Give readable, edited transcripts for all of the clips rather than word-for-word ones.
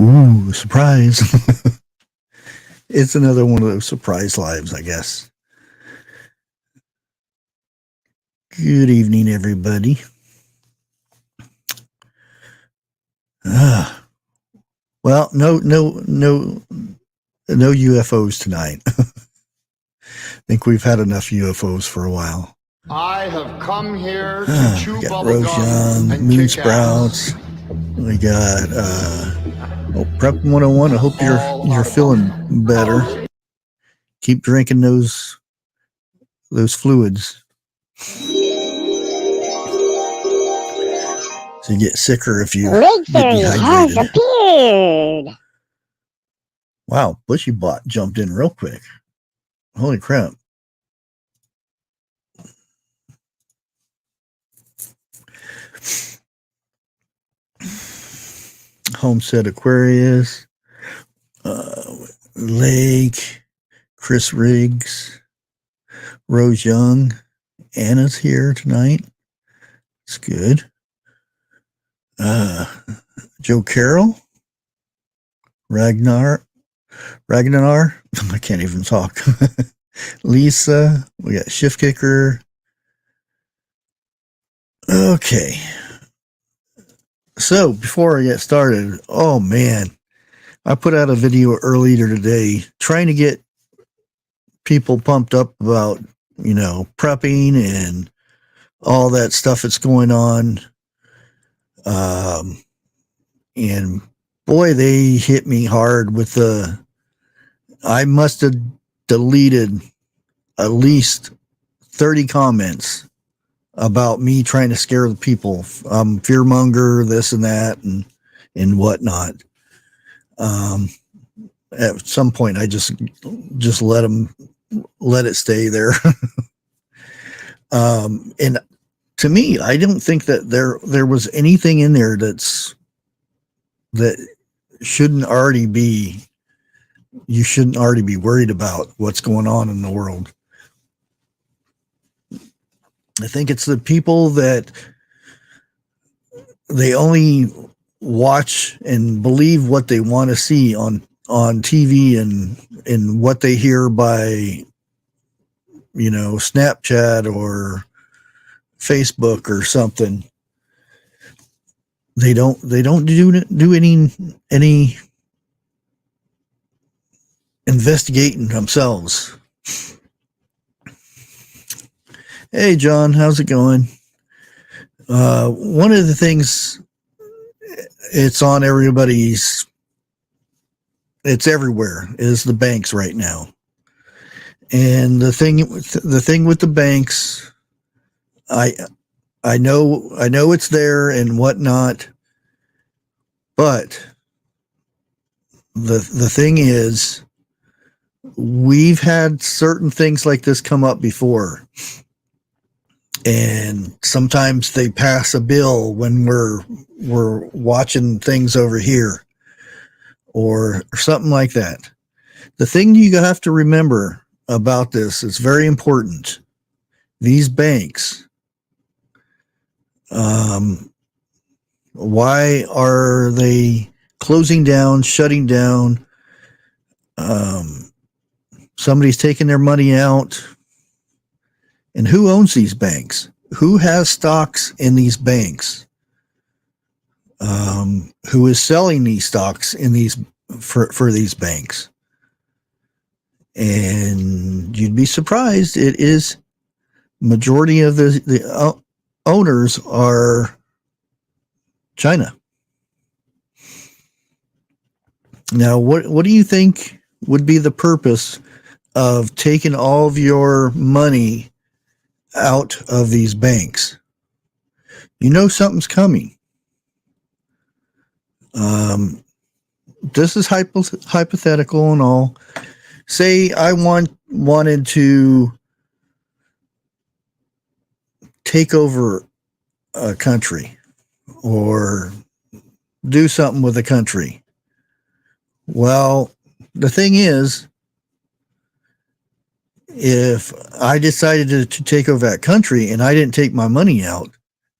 Ooh, surprise. It's another one of those surprise lives, I guess. Good evening, everybody. Well, no UFOs tonight. I think we've had enough UFOs for a while. I have come here to chew We got bubble Rose gum Young, and Moon kick Sprouts. ass. We got Prep 101. I hope you're feeling better. Keep drinking those fluids. So you get sicker if you get dehydrated. Has appeared. Wow, Bushy Bot jumped in real quick. Holy crap. Homestead Aquarius, Lake, Chris Riggs, Rose Young, Anna's here tonight. It's good. Joe Carroll, Ragnar. I can't even talk. Lisa, we got Shift Kicker. Okay. So before I get started, oh man, I put out a video earlier today trying to get people pumped up about, prepping and all that stuff that's going on. And boy, they hit me hard with I must have deleted at least 30 comments about me trying to scare the people. Fearmonger, this and that, and whatnot. At some point, I just let it stay there. And to me, I don't think that there was anything in there that shouldn't already be. You shouldn't already be worried about what's going on in the world. I think it's the people that they only watch and believe what they want to see on TV and what they hear by, Snapchat or Facebook or something. They don't do any investigating themselves. Hey, John, how's it going? One of the things, it's on everybody's, it's everywhere, is the banks right now. And the thing with the banks, I know it's there and whatnot, but the thing is, we've had certain things like this come up before. And sometimes they pass a bill when we're watching things over here or something like that. The thing you have to remember about this is very important. These banks, why are they closing down, shutting down? Somebody's taking their money out. And who owns these banks? Who has stocks in these banks? Who is selling these stocks in these for these banks? And you'd be surprised. It is majority of the owners are China. Now, what do you think would be the purpose of taking all of your money out of these banks? Something's coming. This is hypothetical and all. Say I wanted to take over a country or do something with a country. Well, the thing is, if I decided to take over that country and I didn't take my money out,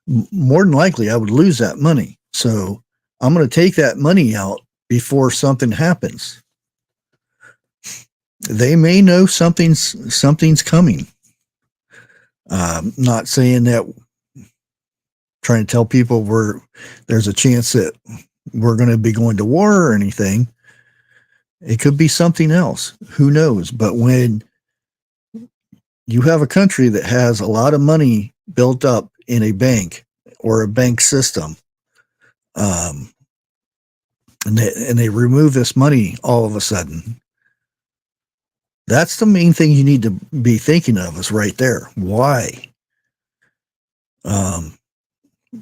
more than likely I would lose that money. So I'm going to take that money out before something happens. They may know something's coming. Not saying that, trying to tell people there's a chance that we're going to be going to war or anything. It could be something else. Who knows? But when you have a country that has a lot of money built up in a bank or a bank system, and they remove this money all of a sudden, that's the main thing you need to be thinking of is right there. Why?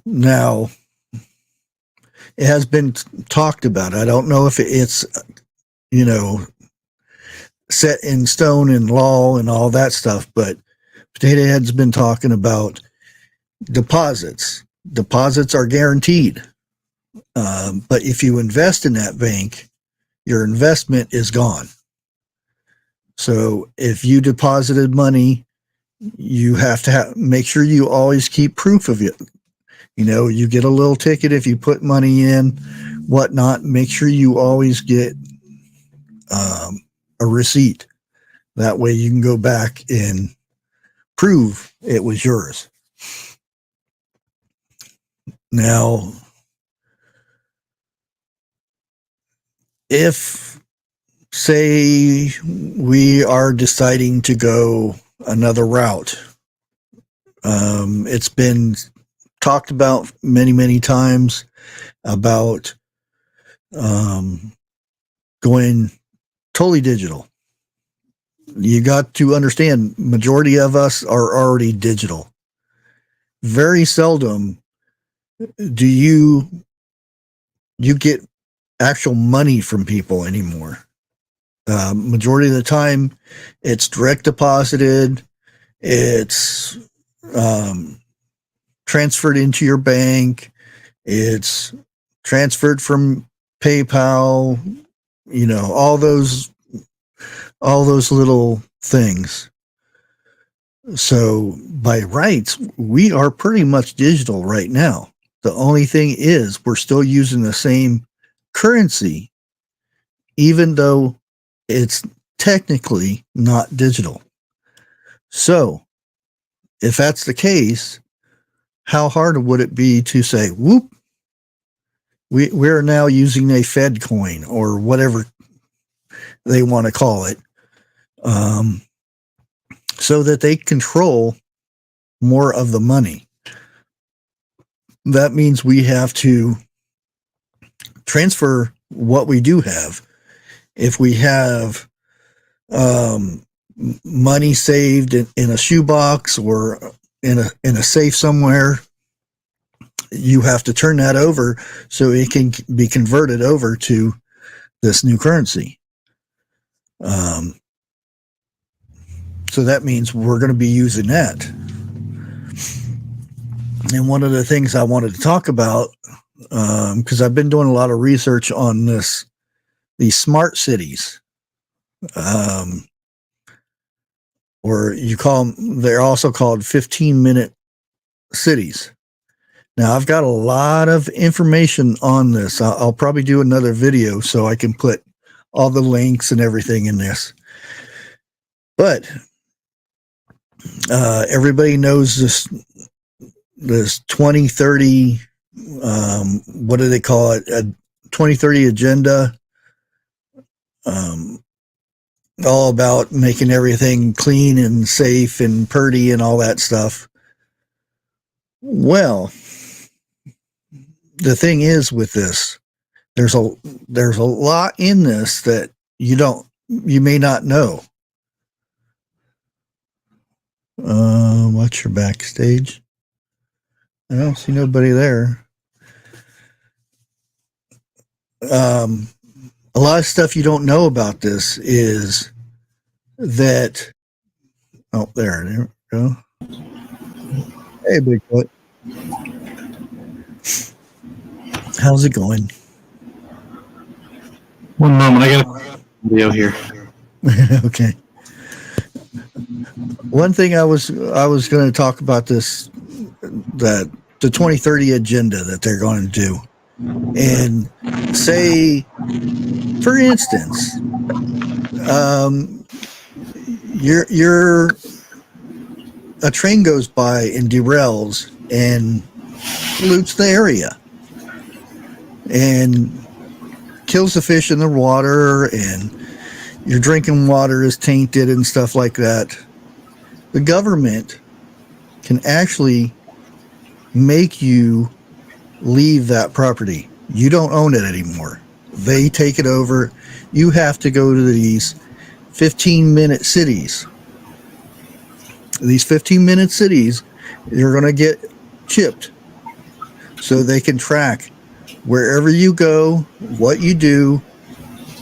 Now, it has been talked about. I don't know if it's, set in stone in law and all that stuff, but Potato Head's been talking about deposits. Deposits are guaranteed. But if you invest in that bank, your investment is gone. So if you deposited money, you have to make sure you always keep proof of it. You get a little ticket if you put money in, whatnot. Make sure you always get a receipt. That way you can go back and prove it was yours. Now, if, say, we are deciding to go another route, it's been talked about many, many times about going totally digital. You got to understand, majority of us are already digital. Very seldom do you get actual money from people anymore. Majority of the time, it's direct deposited. It's transferred into your bank. It's transferred from PayPal. All those little things. So by rights, we are pretty much digital right now. The only thing is we're still using the same currency, even though it's technically not digital. So if that's the case, how hard would it be to say, whoop, we're now using a Fed coin or whatever they want to call it, so that they control more of the money. That means we have to transfer what we do have. If we have money saved in a shoebox or in a safe somewhere, you have to turn that over so it can be converted over to this new currency. So that means we're going to be using that. And one of the things I wanted to talk about, because I've been doing a lot of research on these smart cities, or they're also called 15-minute cities. Now, I've got a lot of information on this. I'll probably do another video so I can put all the links and everything in this. But everybody knows this 2030, what do they call it? A 2030 agenda, all about making everything clean and safe and pretty and all that stuff. Well, the thing is with this, there's a lot in this that you may not know. What's your backstage? I don't see nobody there. A lot of stuff you don't know about this is that, there we go. Hey, Bigfoot. How's it going? One moment, I got a video here. Okay. One thing I was going to talk about this, that the 2030 agenda that they're going to do, and say For instance, you're a train goes by and derails and pollutes the area and kills the fish in the water, and your drinking water is tainted and stuff like that. The government can actually make you leave that property. You don't own it anymore. They take it over. You have to go to these 15-minute cities. These 15-minute cities, you're going to get chipped so they can track wherever you go, what you do.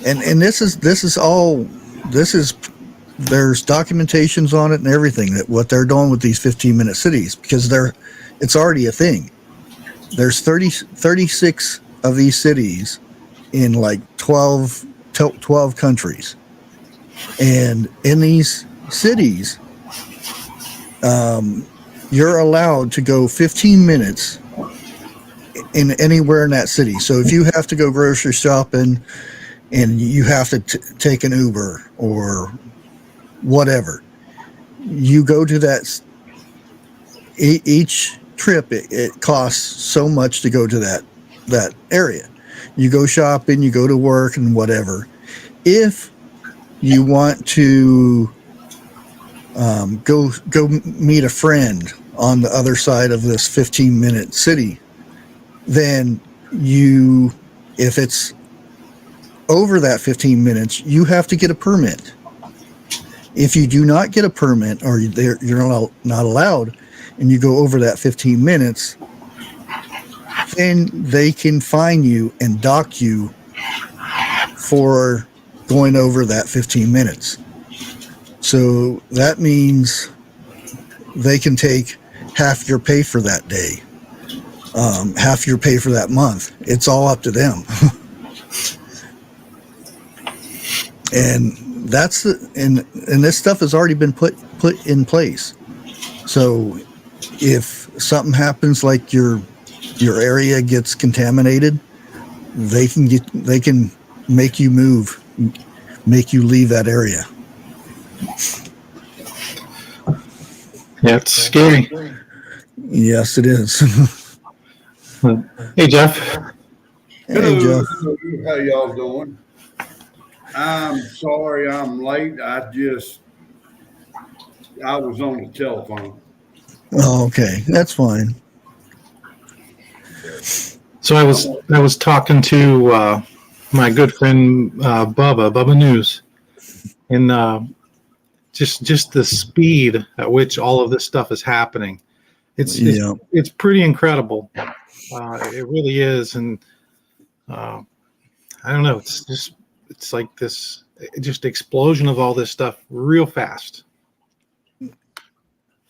And this is there's documentations on it and everything, that what they're doing with these 15-minute cities, because it's already a thing. There's 36 of these cities in like 12 countries. And in these cities, you're allowed to go 15 minutes in anywhere in that city. So if you have to go grocery shopping and you have to take an Uber or whatever, you go to that. Each trip, it costs so much to go to that area. You go shopping, you go to work and whatever. If you want to go meet a friend on the other side of this 15-minute city, then if it's over that 15 minutes, you have to get a permit. If you do not get a permit, or you're not allowed, and you go over that 15 minutes, then they can fine you and dock you for going over that 15 minutes. So that means they can take half your pay for that day, half your pay for that month. It's all up to them. And that's and this stuff has already been put in place. So if something happens, like your area gets contaminated, they can make you move, make you leave that area. Yeah, it's scary. Yes, it is. Hey, Jeff. Hey, Jeff. How y'all doing? I'm sorry I'm late. I was on the telephone. Oh, okay, that's fine. So I was talking to my good friend Bubba News, and just the speed at which all of this stuff is happening. It's pretty incredible. It really is, and I don't know. It's like this just explosion of all this stuff real fast.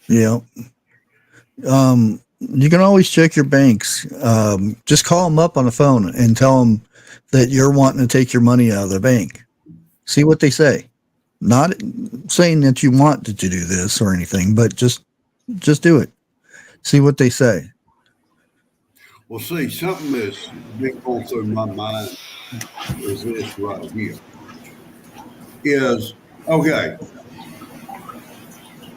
Yeah. You can always check your banks. Just call them up on the phone and tell them that you're wanting to take your money out of the bank. See what they say. Not saying that you want to do this or anything, but just do it. See what they say. Well, see, something that's been going through my mind is this right here. Okay,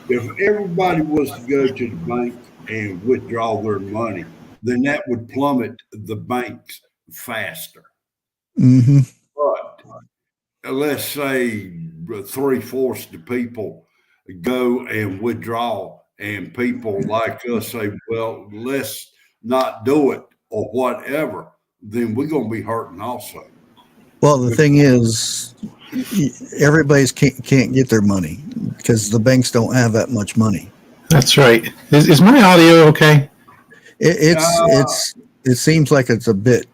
if everybody was to go to the bank and withdraw their money, then that would plummet the banks faster. Mm-hmm. But let's say 3/4 of the people go and withdraw, and people like us say, well, let's not do it or whatever, then we're going to be hurting also. Well, the thing is, everybody's can't get their money because the banks don't have that much money. That's right. Is my audio okay? It seems like it's a bit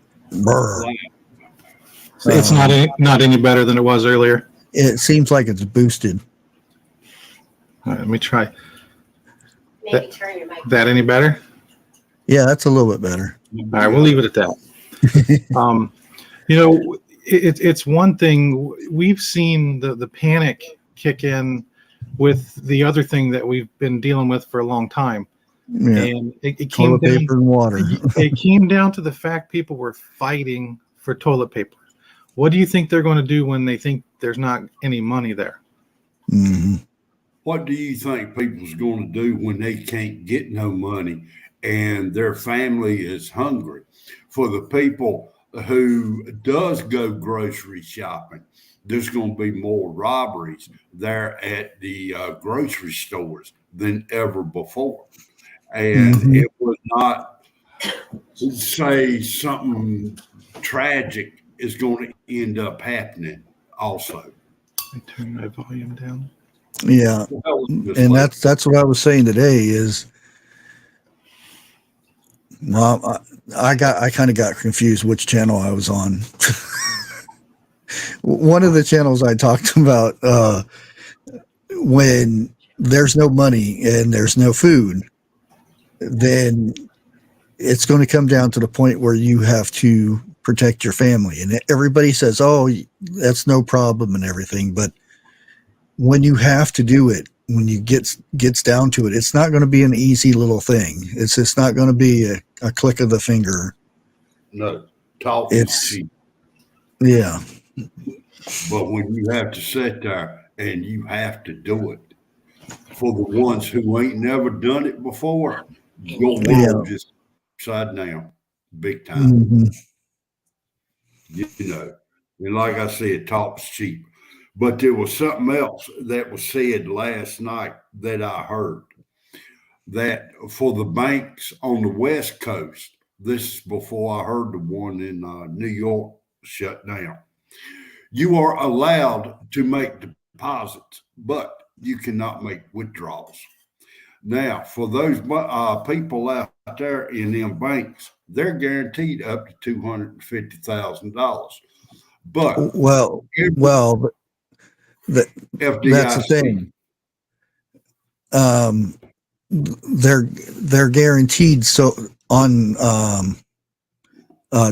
brr. It's not any better than it was earlier. It seems like it's boosted. All right, let me try. Maybe turn your mic. That any better? Yeah, that's a little bit better. All right, we'll leave it at that. It's one thing. We've seen the panic kick in with the other thing that we've been dealing with for a long time. Yeah. And it came Toilet paper and water. It came down to the fact people were fighting for toilet paper. What do you think they're going to do when they think there's not any money there? Hmm. What do you think people's going to do when they can't get no money and their family is hungry? For the people who does go grocery shopping, there's going to be more robberies there at the grocery stores than ever before. And Mhm. it was not, say, something tragic is going to end up happening also. I turn my volume down. Yeah, Well, just and like- that's what I was saying today. Is well, I kind of got confused which channel I was on. One of the channels I talked about when there's no money and there's no food, then it's going to come down to the point where you have to protect your family. And everybody says, "Oh, that's no problem" and everything. But when you have to do it, when you gets down to it, it's not going to be an easy little thing. It's just not going to be a click of the finger. No, talk It's- is cheap. Yeah. But when you have to sit there and you have to do it, for the ones who ain't never done it before, your world just upside down, big time. Mhm. You know, and like I said, talk's cheap. But there was something else that was said last night that I heard that for the banks on the West Coast, this is before I heard the one in New York shut down. You are allowed to make deposits, but you cannot make withdrawals. Now, for those people out there in them banks, they're guaranteed up to $250,000. But Well, that's FDIC, the thing. They're guaranteed so on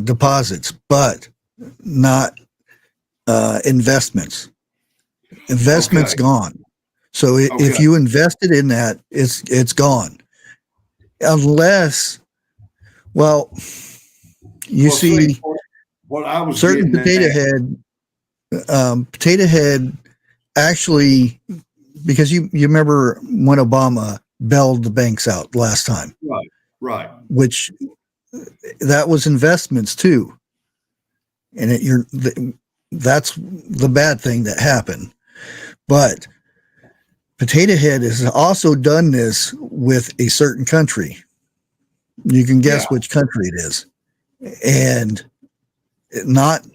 deposits, but not investments. Investments Okay. gone. So if Okay. you invested in that, it's gone. Unless, well, you Well, see, what I was certain getting potato head actually, because you remember when Obama bailed the banks out last time, right. which that was investments too, and that's the bad thing that happened. But Potato Head has also done this with a certain country. You can guess which country it is, and not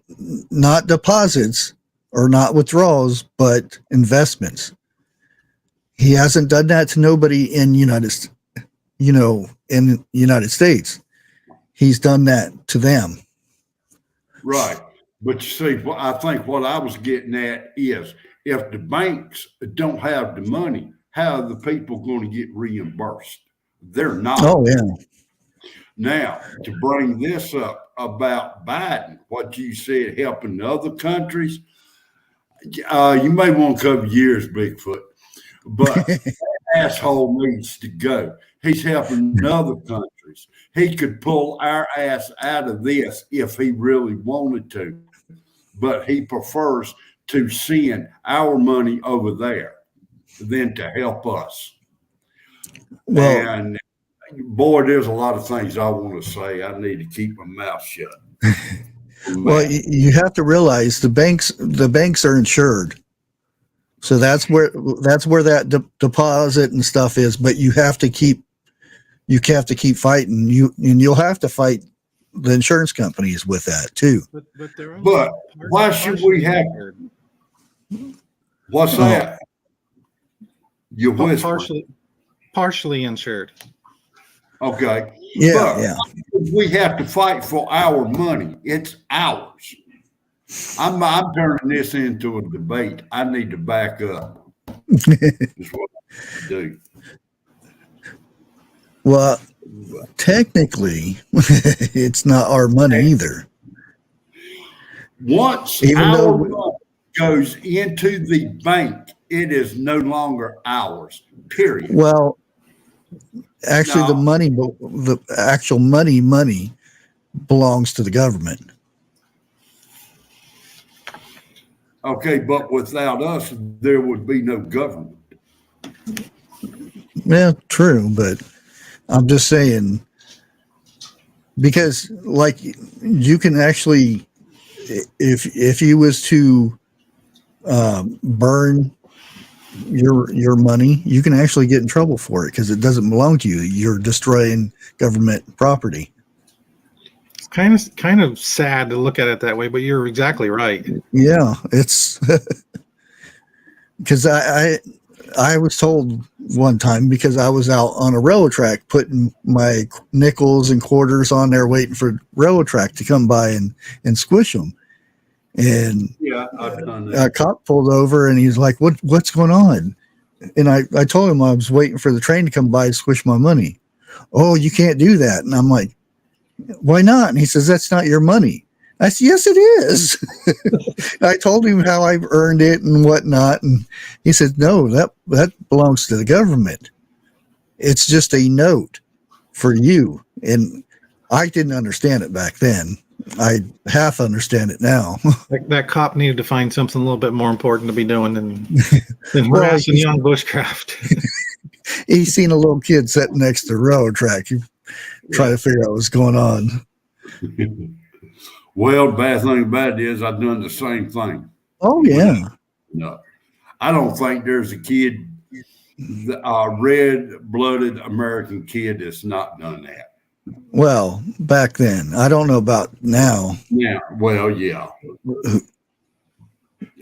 deposits or not withdrawals, but investments. He hasn't done that to nobody in United States. He's done that to them. Right. But you see, I think what I was getting at is if the banks don't have the money, how are the people going to get reimbursed? They're not. Oh, yeah. Now, to bring this up about Biden, what you said, helping other countries, you may want a couple years, Bigfoot, but that asshole needs to go. He's helping other countries. He could pull our ass out of this if he really wanted to, but he prefers to send our money over there than to help us. Well, and boy, there's a lot of things I want to say. I need to keep my mouth shut. well, you have to realize the banks are insured, so that's where that deposit and stuff is. But you have to keep fighting. You'll have to fight the insurance companies with that too. But why should we have? What's that? You're whispering. Partially insured. Okay. Yeah, But yeah. we have to fight for our money. It's ours. I'm turning this into a debate. I need to back up. Is what I do. Well, technically, it's not our money either. Once Even our though- money goes into the bank, it is no longer ours. Period. Well, actually, No. the actual money belongs to the government. Okay, but without us, there would be no government. Yeah, true, but I'm just saying because like you can actually if you was to burn your money, you can actually get in trouble for it because it doesn't belong to you. You're destroying government property. It's kind of sad to look at it that way, but you're exactly right. Yeah, it's because I was told one time because I was out on a railroad track putting my nickels and quarters on there waiting for railroad track to come by and squish them. And Yeah, I've done that. a cop pulled over and he's like, what's going on? And I told him I was waiting for the train to come by and squish my money. Oh, you can't do that. And I'm like, why not? And he says, that's not your money. I said, yes, it is. I told him how I earned it and whatnot. And he said, no, that belongs to the government. It's just a note for you. And I didn't understand it back then. I half understand it now. That cop needed to find something a little bit more important to be doing than harassing young Bushcraft. He's seen a little kid sitting next to the railroad track. He tried to figure out what's going on. Well, the bad thing about it is I've done the same thing. Oh, yeah. No, I don't think there's a kid, a red-blooded American kid that's not done that. Well, back then. I don't know about now. Yeah, well, yeah.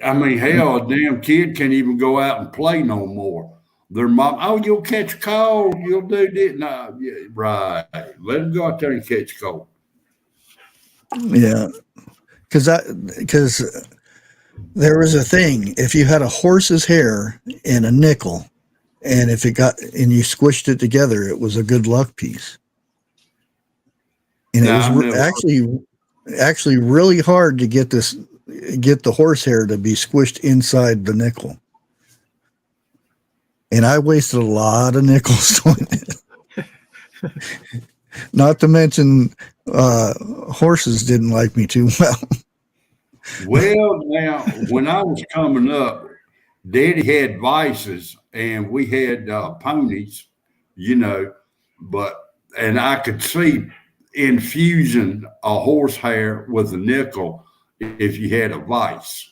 I mean, hell, a damn kid can't even go out and play no more. Their mom, oh, you'll catch a cold. You'll do this. No, yeah, right. Let them go out there and catch a cold. Yeah. Because there was a thing. If you had a horse's hair and a nickel, and if it got and you squished it together, it was a good luck piece. And it was actually really hard to get the horsehair to be squished inside the nickel. And I wasted a lot of nickels doing it. Not to mention, horses didn't like me too well. Well, now, when I was coming up, Daddy had vices and we had ponies, and I could see infusing a horsehair with a nickel if you had a vice,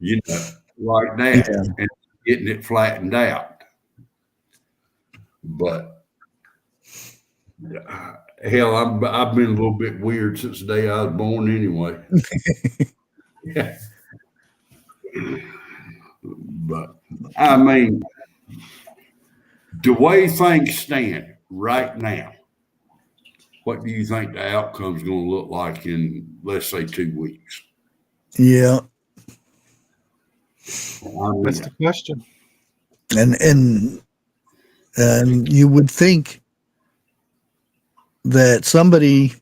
like that, yeah. And getting it flattened out. But hell, I've been a little bit weird since the day I was born anyway. Yeah. But I mean, the way things stand right now, what do you think the outcome's going to look like in, let's say, 2 weeks? Yeah. That's the question. And you would think that somebody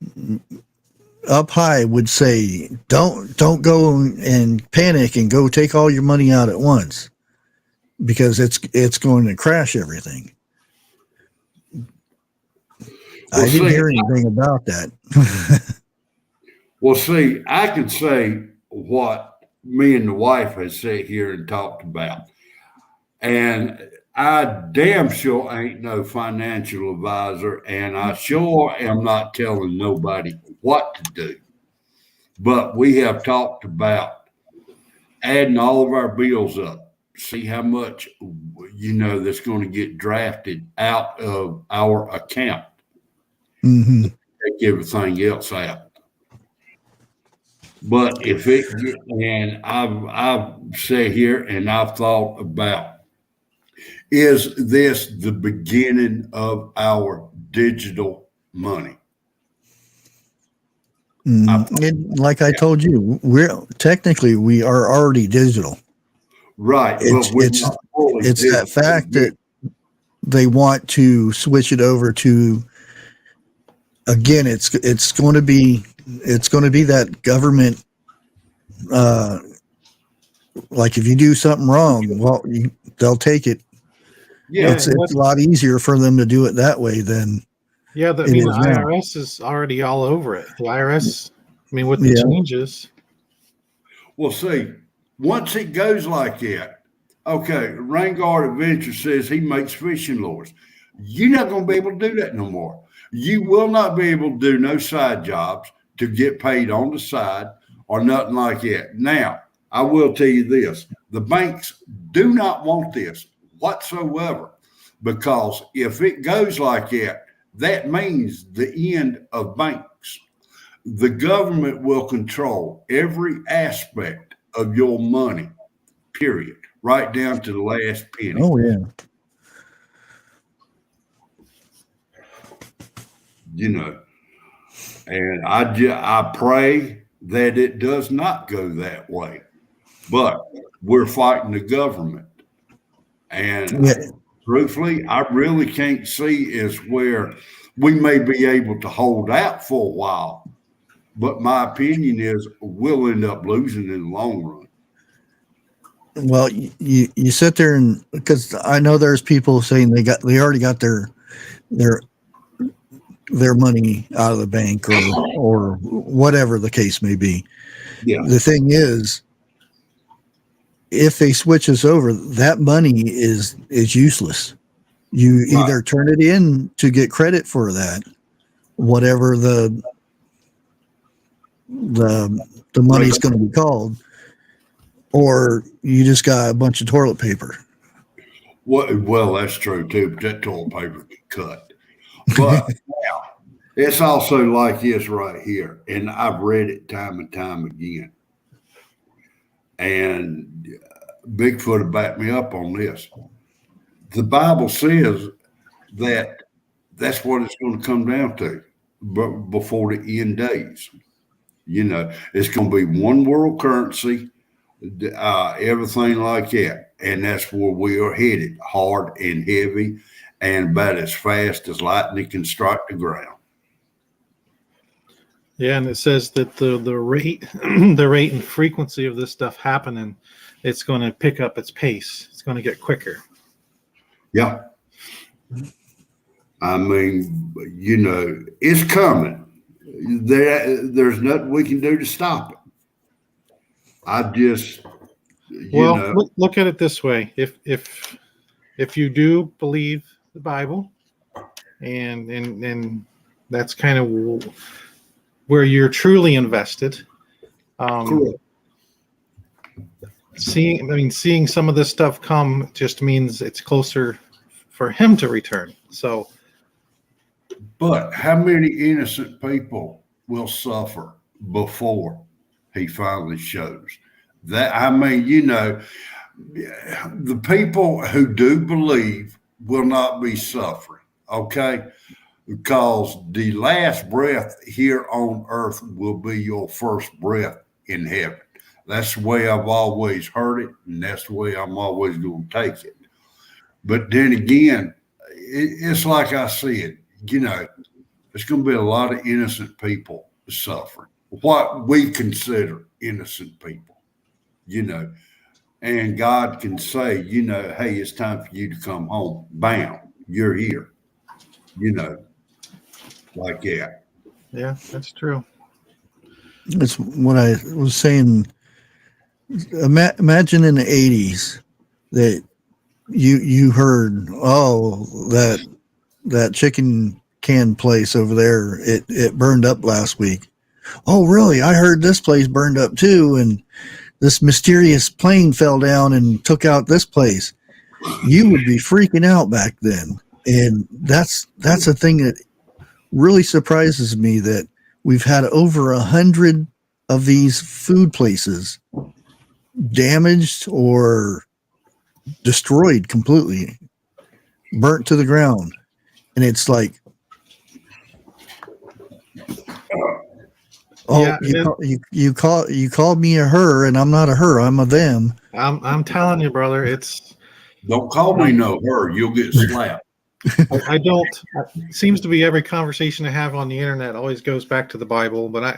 up high would say, don't go and panic and go take all your money out at once because it's going to crash everything. I didn't hear anything about that. Well, see, I can say what me and the wife has sat here and talked about. And I damn sure ain't no financial advisor, and I sure am not telling nobody what to do. But we have talked about adding all of our bills up, see how much, that's going to get drafted out of our account. Mm-hmm. Take everything else out. But and I've sat here and I've thought about, is this the beginning of our digital money? Like I told you, we are already digital. Right. It's that fact that they want to switch it over to. Again, it's going to be that government. Like if you do something wrong, well, they'll take it. Yeah, it's a lot easier for them to do it that way than. Yeah, the IRS is already all over it. The IRS, with the changes. Well, see, once it goes like that, okay, Rainguard Adventure says he makes fishing lures. You're not going to be able to do that no more. You will not be able to do no side jobs to get paid on the side or nothing like that. Now, I will tell you this. The banks do not want this whatsoever, because if it goes like that, that means the end of banks. The government will control every aspect of your money, period, right down to the last penny. Oh yeah. You know, and I pray that it does not go that way, but we're fighting the government. And Yeah. truthfully, I really can't see is where we may be able to hold out for a while. But my opinion is we'll end up losing in the long run. Well, you sit there and, because I know there's people saying they already got their money out of the bank or whatever the case may be. Yeah. The thing is, if they switch us over, that money is useless. You either turn it in to get credit for that, whatever the money's going to be called, or you just got a bunch of toilet paper. Well, that's true too, but that toilet paper can cut. But now, it's also like this right here, and I've read it time and time again. And Bigfoot will back me up on this. The Bible says that that's what it's going to come down to before the end days. You know, it's going to be one world currency, everything like that. And that's where we are headed, hard and heavy, and about as fast as lightning can strike the ground. Yeah, and it says that the rate the rate and frequency of this stuff happening, it's going to pick up its pace. It's going to get quicker. Yeah. I mean, you know, it's coming. There's nothing we can do to stop it. I just, look at it this way: if you do believe the Bible, and that's kind of where you're truly invested. Correct. Seeing some of this stuff come just means it's closer for him to return. So, but how many innocent people will suffer before he finally shows that? I mean, you know, the people who do believe will not be suffering, okay? Because the last breath here on earth will be your first breath in heaven. That's the way I've always heard it, and that's the way I'm always going to take it. But then again, it's like I said, you know, there's going to be a lot of innocent people suffering, what we consider innocent people, you know, and God can say, you know, hey, it's time for you to come home. Bam, you're here, you know, like that. Yeah, that's true. That's what I was saying. Imagine in the 80s that you heard, oh, that chicken can place over there, it burned up last week. Oh, really? I heard this place burned up too, and this mysterious plane fell down and took out this place. You would be freaking out back then. And that's a thing that really surprises me, that we've had over 100 of these food places damaged or destroyed completely, burnt to the ground. And it's like, oh, yeah, you called me a her, and I'm not a her, I'm a them. I'm telling you, brother, it's, don't call me no her, you'll get slapped. I don't. It seems to be every conversation I have on the internet always goes back to the Bible, but I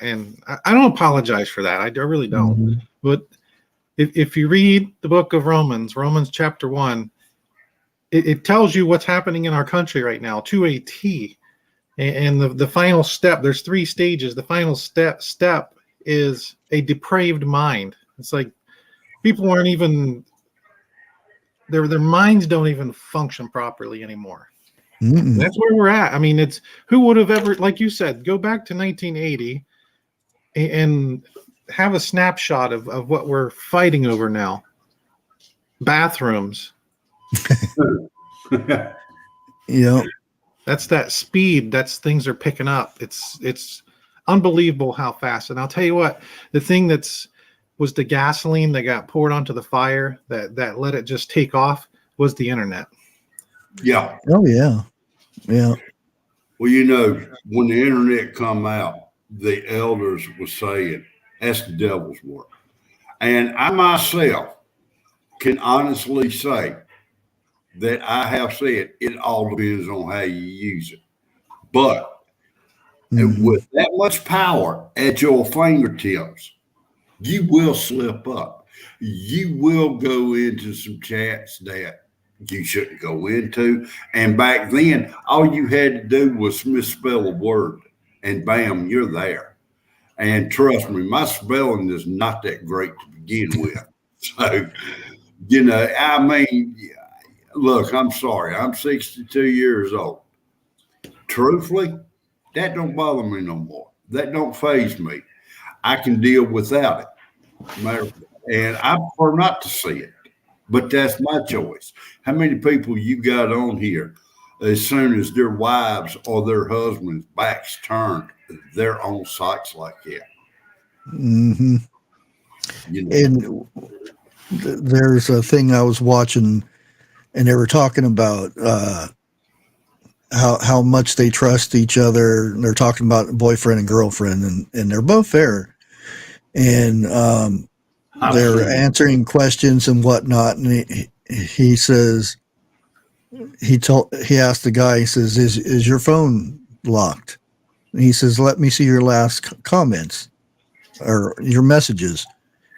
don't apologize for that. I really don't. Mm-hmm. But if you read the book of Romans chapter 1, it tells you what's happening in our country right now to a T. And the final step, there's 3 stages. The final step is a depraved mind. It's like people aren't even their minds don't even function properly anymore. Mm-mm. That's where we're at. I mean, it's who would have ever, like you said, go back to 1980 and have a snapshot of what we're fighting over now. Bathrooms. Yeah. That's that speed. That's things are picking up. It's unbelievable how fast. And I'll tell you what, the thing was the gasoline that got poured onto the fire that let it just take off was the internet. Yeah. Oh yeah. Yeah. Well, you know, when the internet come out, the elders were saying that's the devil's work. And I myself can honestly say that I have said it all depends on how you use it. But Mhm. with that much power at your fingertips, you will slip up. You will go into some chats that you shouldn't go into. And back then, all you had to do was misspell a word, and bam, you're there. And trust me, my spelling is not that great to begin with. So, you know, I mean, look, I'm sorry. I'm 62 years old. Truthfully, that don't bother me no more. That don't faze me. I can deal without it. And I prefer not to see it, but that's my choice. How many people you got on here, as soon as their wives or their husbands' backs turned, they're on sites like that? Mm-hmm. You know? And there's a thing I was watching, and they were talking about how much they trust each other. And they're talking about boyfriend and girlfriend, and they're both there, and they're answering questions and whatnot. And he says he asked the guy. He says, "Is your phone locked?" And he says, "Let me see your last comments or your messages."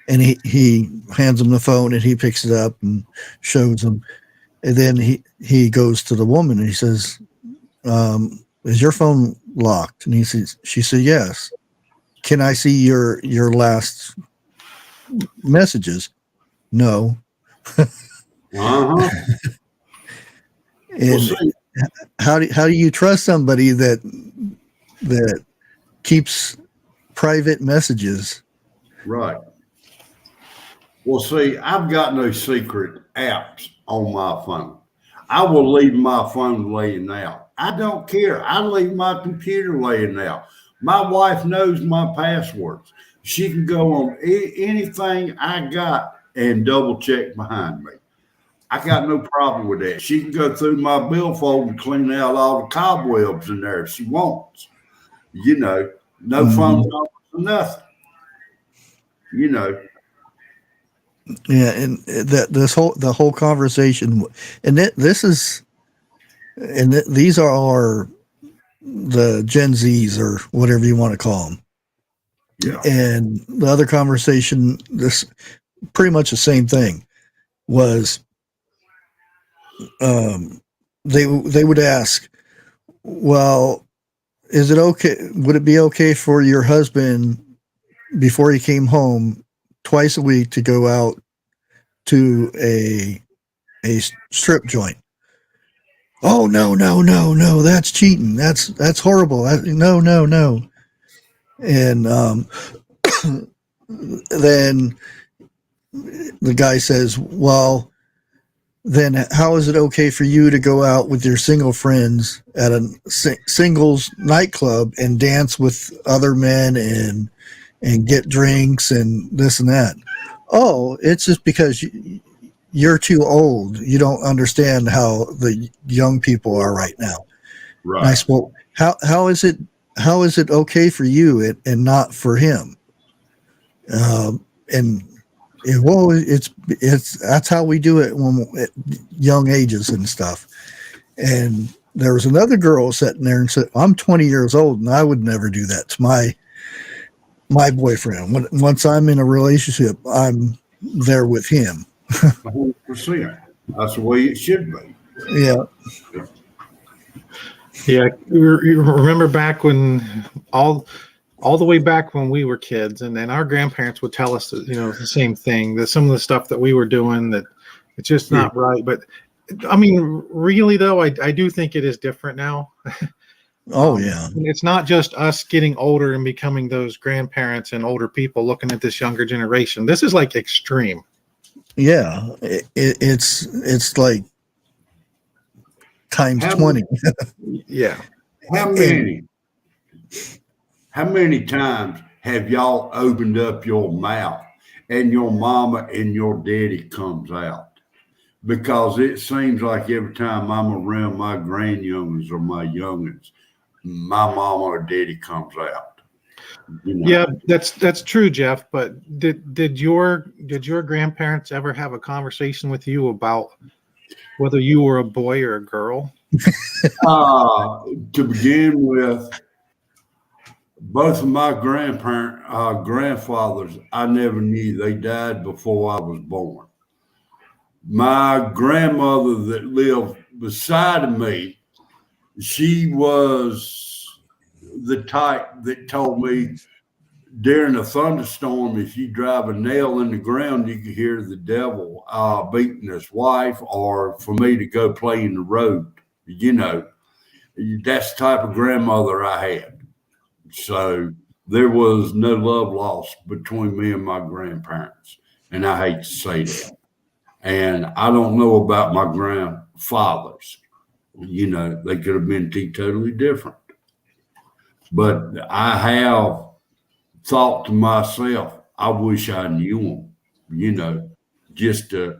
And he hands him the phone, and he picks it up and shows him. And then he goes to the woman and he says, "Is your phone locked?" And she said, "Yes." "Can I see your last messages?" "No." Uh-huh. And how do you trust somebody that keeps private messages? Right. Well, see, I've got no secret apps on my phone. I will leave my phone laying out. I don't care. I leave my computer laying out. My wife knows my passwords. She can go on anything I got and double check behind me. I got no problem with that. She can go through my billfold and clean out all the cobwebs in there if she wants. You know, no phone numbers or nothing. You know. Yeah, and the whole conversation, and this is, and these are the Gen Zs or whatever you want to call them. Yeah. And the other conversation, this pretty much the same thing, was they would ask, well, is it okay? Would it be okay for your husband before he came home twice a week to go out to a strip joint? "Oh, no, that's cheating. That's horrible. No. And then the guy says, "Well, then how is it okay for you to go out with your single friends at a singles nightclub and dance with other men and get drinks and this and that?" "Oh, it's just because you're too old. You don't understand how the young people are right now." Right. And I said, "Well, how is it okay for you and not for him?" Well, it's that's how we do it when at young ages and stuff. And there was another girl sitting there and said, "I'm 20 years old and I would never do that to my boyfriend. Once I'm in a relationship, I'm there with him." 100%. That's the way it should be. Yeah. Yeah, you remember back when all all the way back when we were kids, and then our grandparents would tell us, the same thing, that some of the stuff that we were doing, that it's just not right. But I mean, really though, I do think it is different now. Oh yeah. It's not just us getting older and becoming those grandparents and older people looking at this younger generation. This is like extreme. Yeah. It's like times 20. Yeah. How many times have y'all opened up your mouth and your mama and your daddy comes out? Because it seems like every time I'm around my grandyoungins or my youngins, my mama or daddy comes out. Yeah, that's true, Jeff. But did your grandparents ever have a conversation with you about whether you were a boy or a girl? To begin with, both of my grandfathers, I never knew. They died before I was born. My grandmother that lived beside of me, she was the type that told me during a thunderstorm, if you drive a nail in the ground, you can hear the devil beating his wife, or for me to go play in the road. That's the type of grandmother I had. So there was no love lost between me and my grandparents. And I hate to say that. And I don't know about my grandfathers. They could have been totally different. But I have thought to myself, I wish I knew them, just to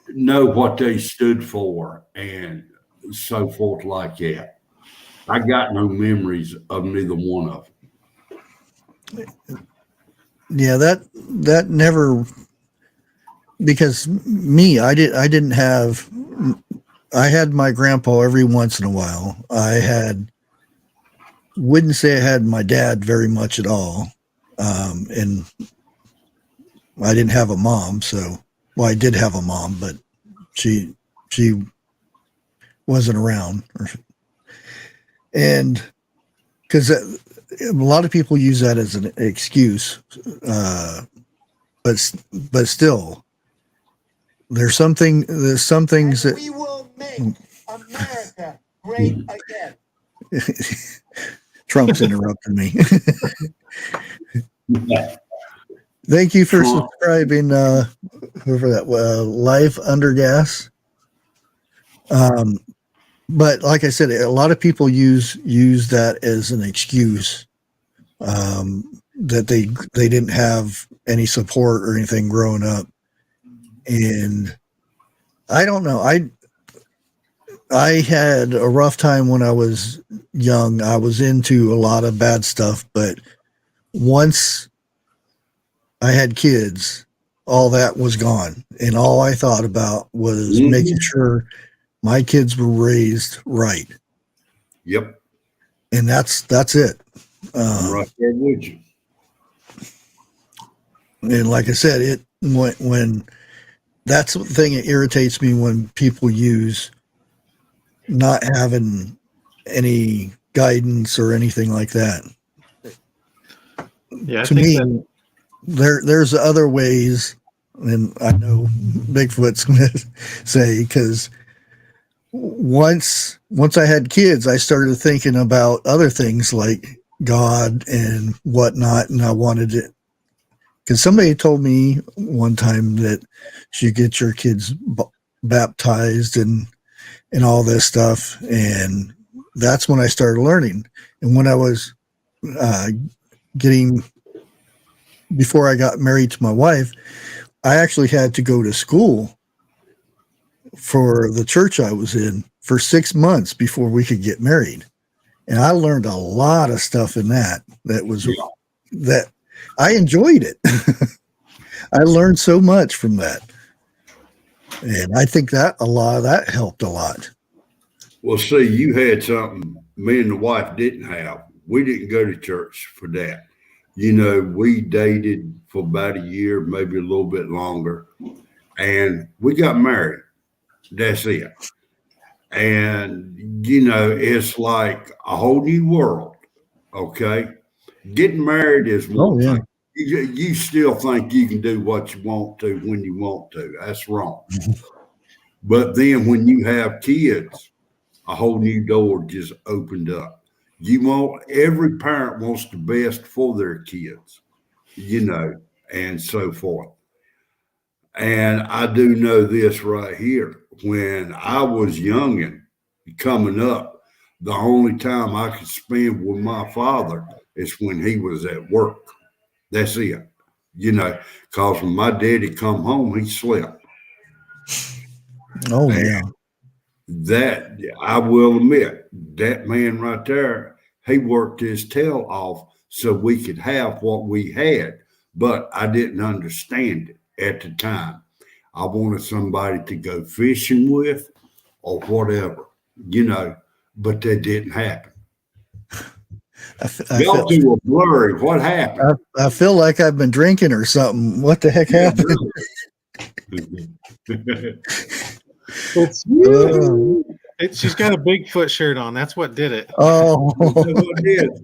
know what they stood for and so forth like that. I got no memories of neither one of them. Yeah, that never, because I had my grandpa every once in a while. Wouldn't say I had my dad very much at all. And I didn't have a mom. I did have a mom, but she wasn't around. And because a lot of people use that as an excuse, but still, there's some things that we will make America great again. Trump's interrupting me. Thank you for subscribing, whoever that Life Under Gas. But like I said, a lot of people use that as an excuse, that they didn't have any support or anything growing up. And I don't know. I had a rough time when I was young. I was into a lot of bad stuff, but once I had kids, all that was gone. And all I thought about was making sure my kids were raised right. Yep. And that's it. I'm right there with you. And like I said, when that's the thing that irritates me, when people use not having any guidance or anything like that. Yeah, to me, there's other ways, and I know Bigfoot's going to say, because once I had kids, I started thinking about other things like God and whatnot, and I wanted it. Because somebody told me one time that you get your kids baptized and all this stuff, and that's when I started learning. And when I was before I got married to my wife, I actually had to go to school for the church I was in for 6 months before we could get married. And I learned a lot of stuff in that I enjoyed it. I learned so much from that. And I think that a lot of that helped a lot. Well, see, you had something me and the wife didn't have. We didn't go to church for that. We dated for about a year, maybe a little bit longer, and we got married. That's it. And, it's like a whole new world. Okay. Getting married is one Oh, yeah. thing. You still think you can do what you want to when you want to. That's wrong. But then when you have kids, a whole new door just opened up. Every parent wants the best for their kids, and so forth. And I do know this right here. When I was young and coming up, the only time I could spend with my father is when he was at work. That's it. Because when my daddy come home, he slept. Oh, And yeah. that, I will admit, that man right there, he worked his tail off so we could have what we had. But I didn't understand it at the time. I wanted somebody to go fishing with or whatever, but that didn't happen. I Y'all feel, two were blurry. What happened? I feel like I've been drinking or something. What the heck happened? It's Oh. she's got a Bigfoot shirt on. That's what did it. Oh. What it is.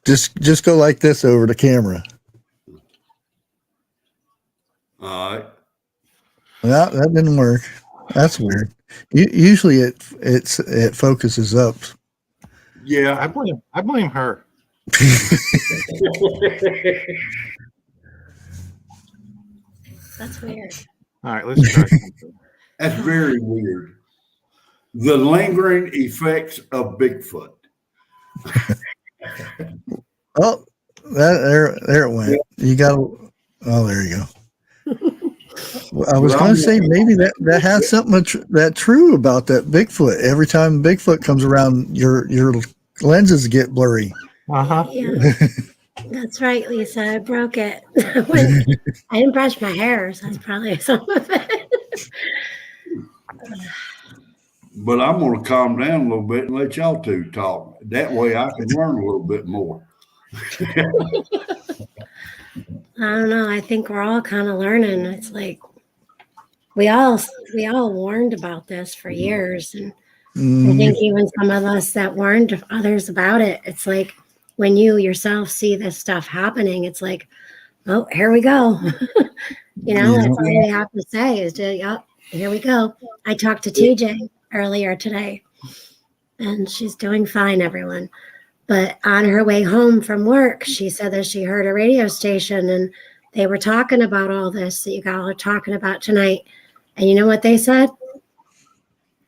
Just go like this over the camera. All right. Well, that didn't work. That's weird. Usually it focuses up. Yeah. I blame her. That's weird. All right, let's try something. That's very weird. The lingering effects of Bigfoot. Oh, there it went. You got. Oh, there you go. I was going to say maybe that has something that true about that Bigfoot. Every time Bigfoot comes around, your lenses get blurry. Uh-huh. Yeah, that's right, Lisa. I broke it. When I didn't brush my hair, so that's probably some of it. But I'm going to calm down a little bit and let y'all two talk. That way I can learn a little bit more. I don't know. I think we're all kind of learning. It's like we all warned about this for years, and I think even some of us that warned others about it, it's like when you yourself see this stuff happening, it's like, oh, here we go. That's all we have to say is, yep, here we go. I talked to TJ earlier today, and she's doing fine, everyone. But on her way home from work, she said that she heard a radio station and they were talking about all this that you guys are talking about tonight. And you know what they said?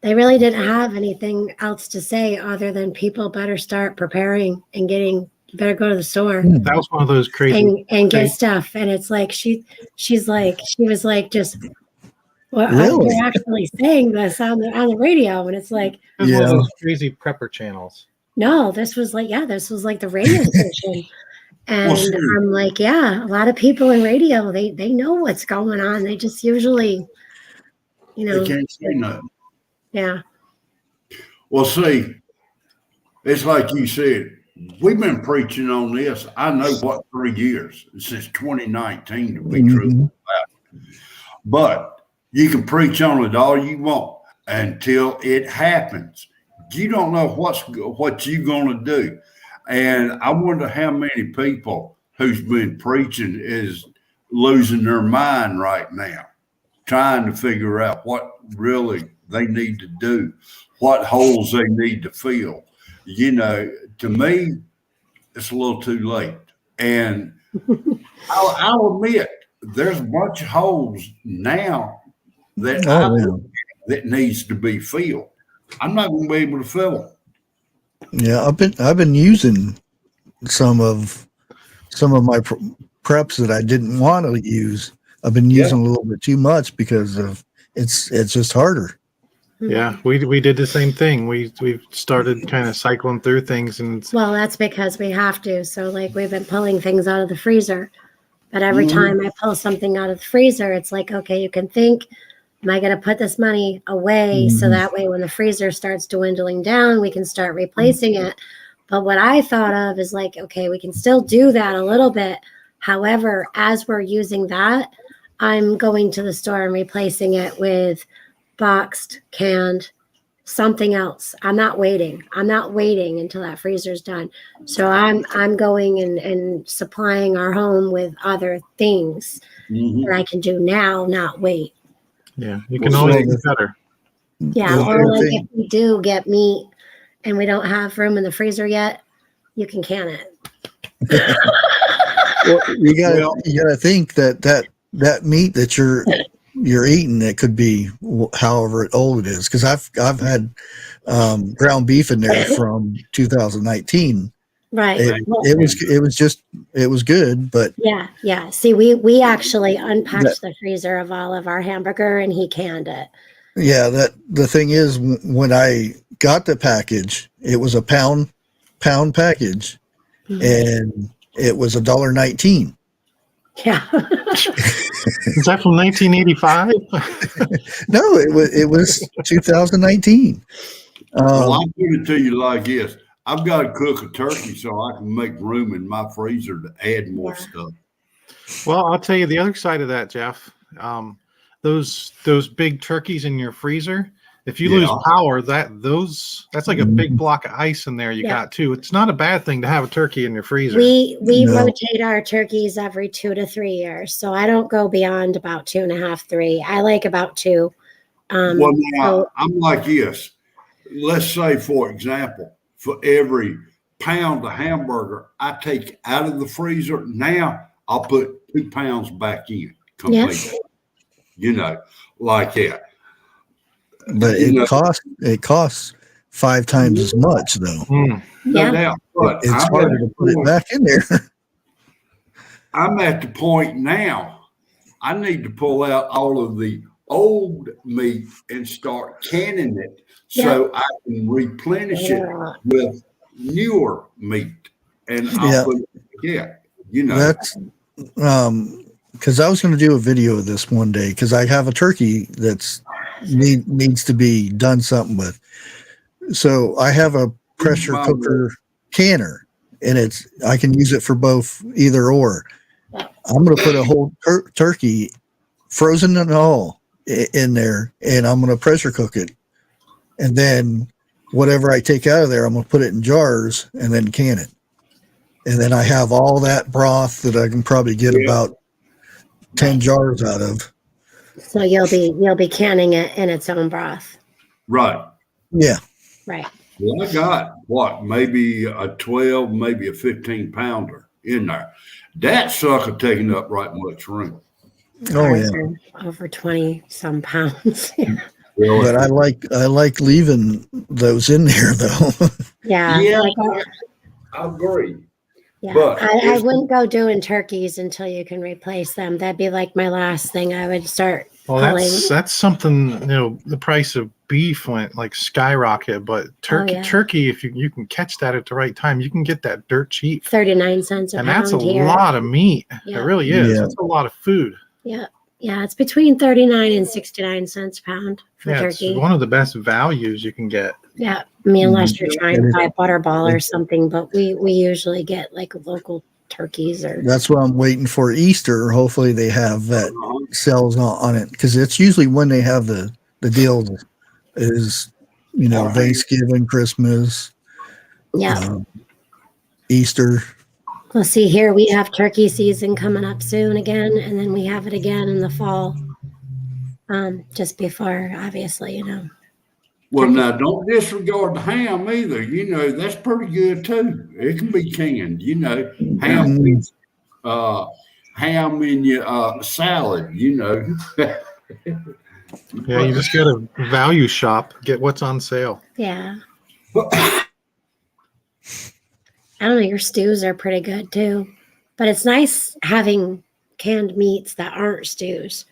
They really didn't have anything else to say other than people better start preparing and you better go to the store. That was one of those crazy and get stuff. And it's like she was like, just, well, Really? you're actually saying this on the radio, and it's like, one of those crazy prepper channels. no, this was like the radio station. And I'm like, yeah, a lot of people in radio, they know what's going on. They just usually, They can't say nothing. Yeah. Well, see, it's like you said, we've been preaching on this, I know what, 3 years, since 2019 to be truthful about it. But you can preach on it all you want until it happens. You don't know what you're going to do. And I wonder how many people who's been preaching is losing their mind right now, trying to figure out what really they need to do, what holes they need to fill. To me, it's a little too late. And I'll admit, there's a bunch of holes now that that needs to be filled. I'm not going to be able to fill them. Yeah, I've been using some of my preps that I didn't want to use. I've been using a little bit too much because of it's just harder. Yeah, we did the same thing. We've started kind of cycling through things, and Well, that's because we have to. So like we've been pulling things out of the freezer, but every time I pull something out of the freezer, it's like, okay, you can think, am I going to put this money away so that way when the freezer starts dwindling down, we can start replacing it? But what I thought of is like, okay, we can still do that a little bit. However, as we're using that, I'm going to the store and replacing it with boxed, canned, something else. I'm not waiting. I'm not waiting until that freezer's done. So I'm going and supplying our home with other things Mhm. that I can do now, not wait. Yeah, you can Well, always so- do better. Yeah, The or other like thing- if we do get meat and we don't have room in the freezer yet, you can can it. Well, you gotta Well- think that meat that you're eating, that could be however old it is, because I've had ground beef in there from 2019. Right. Well, It was good, but yeah. See, we actually unpacked the freezer of all of our hamburger and he canned it. yeah, that the thing is, when I got the package, it was a pound package, and it was $1.19. Yeah. Is that from 1985? No, it was 2019. Well, I'll put it to you like this. I've got to cook a turkey so I can make room in my freezer to add more stuff. Well, I'll tell you the other side of that, Jeff. Those big turkeys in your freezer, if you lose power, that's like a big block of ice in there you got too. It's not a bad thing to have a turkey in your freezer. We No. rotate our turkeys every 2 to 3 years. So I don't go beyond about 2.5, 3. I like about 2. Well, now, so I'm like this. Let's say, for example, for every pound of hamburger I take out of the freezer, now I'll put 2 pounds back in completely. Yes. You know, like that. But You know, it costs 5 times as much, though. no Yeah. doubt. But It's I'm harder at to the put it point- back in there. I'm at the point now, I need to pull out all of the old meat and start canning it so I can replenish it with newer meat. And I'll put you know. That's because I was going to do a video of this one day, because I have a turkey that's needs to be done something with. So I have a pressure cooker canner, and I can use it for both, either or. I'm going to put a whole turkey, frozen and all, in there, and I'm going to pressure cook it. And then whatever I take out of there, I'm going to put it in jars and then can it. And then I have all that broth that I can probably get about 10 jars out of. So you'll be canning it in its own broth. Right. Yeah. Right. Well, I got maybe a 12, maybe a 15 pounder in there. That sucker taking up right much room. Oh yeah. Over 20 some pounds. But I like leaving those in there, though. Yeah. I agree. Yeah, But I wouldn't go doing turkeys until you can replace them. That'd be like my last thing I would start pulling. That's something, the price of beef went like skyrocket, but turkey, if you can catch that at the right time, you can get that dirt cheap. 39 cents a and pound. that's a here. lot of meat. Yeah. It really is. Yeah. That's a lot of food. Yeah. Yeah, it's between 39 and 69 cents a pound for turkey. It's one of the best values you can get. Yeah, I mean, unless you're trying to buy butterball or something, but we usually get like local turkeys or. That's what I'm waiting for Easter. Hopefully they have that sales on it, because it's usually when they have the deals is, Thanksgiving, Christmas, Yeah. Easter. Well, see here we have turkey season coming up soon again, and then we have it again in the fall. Just before, obviously, Well, now don't disregard the ham either. That's pretty good too. It can be canned. Ham in your salad. Yeah, you just got to value shop, get what's on sale. Yeah. I don't know, your stews are pretty good too. But it's nice having canned meats that aren't stews.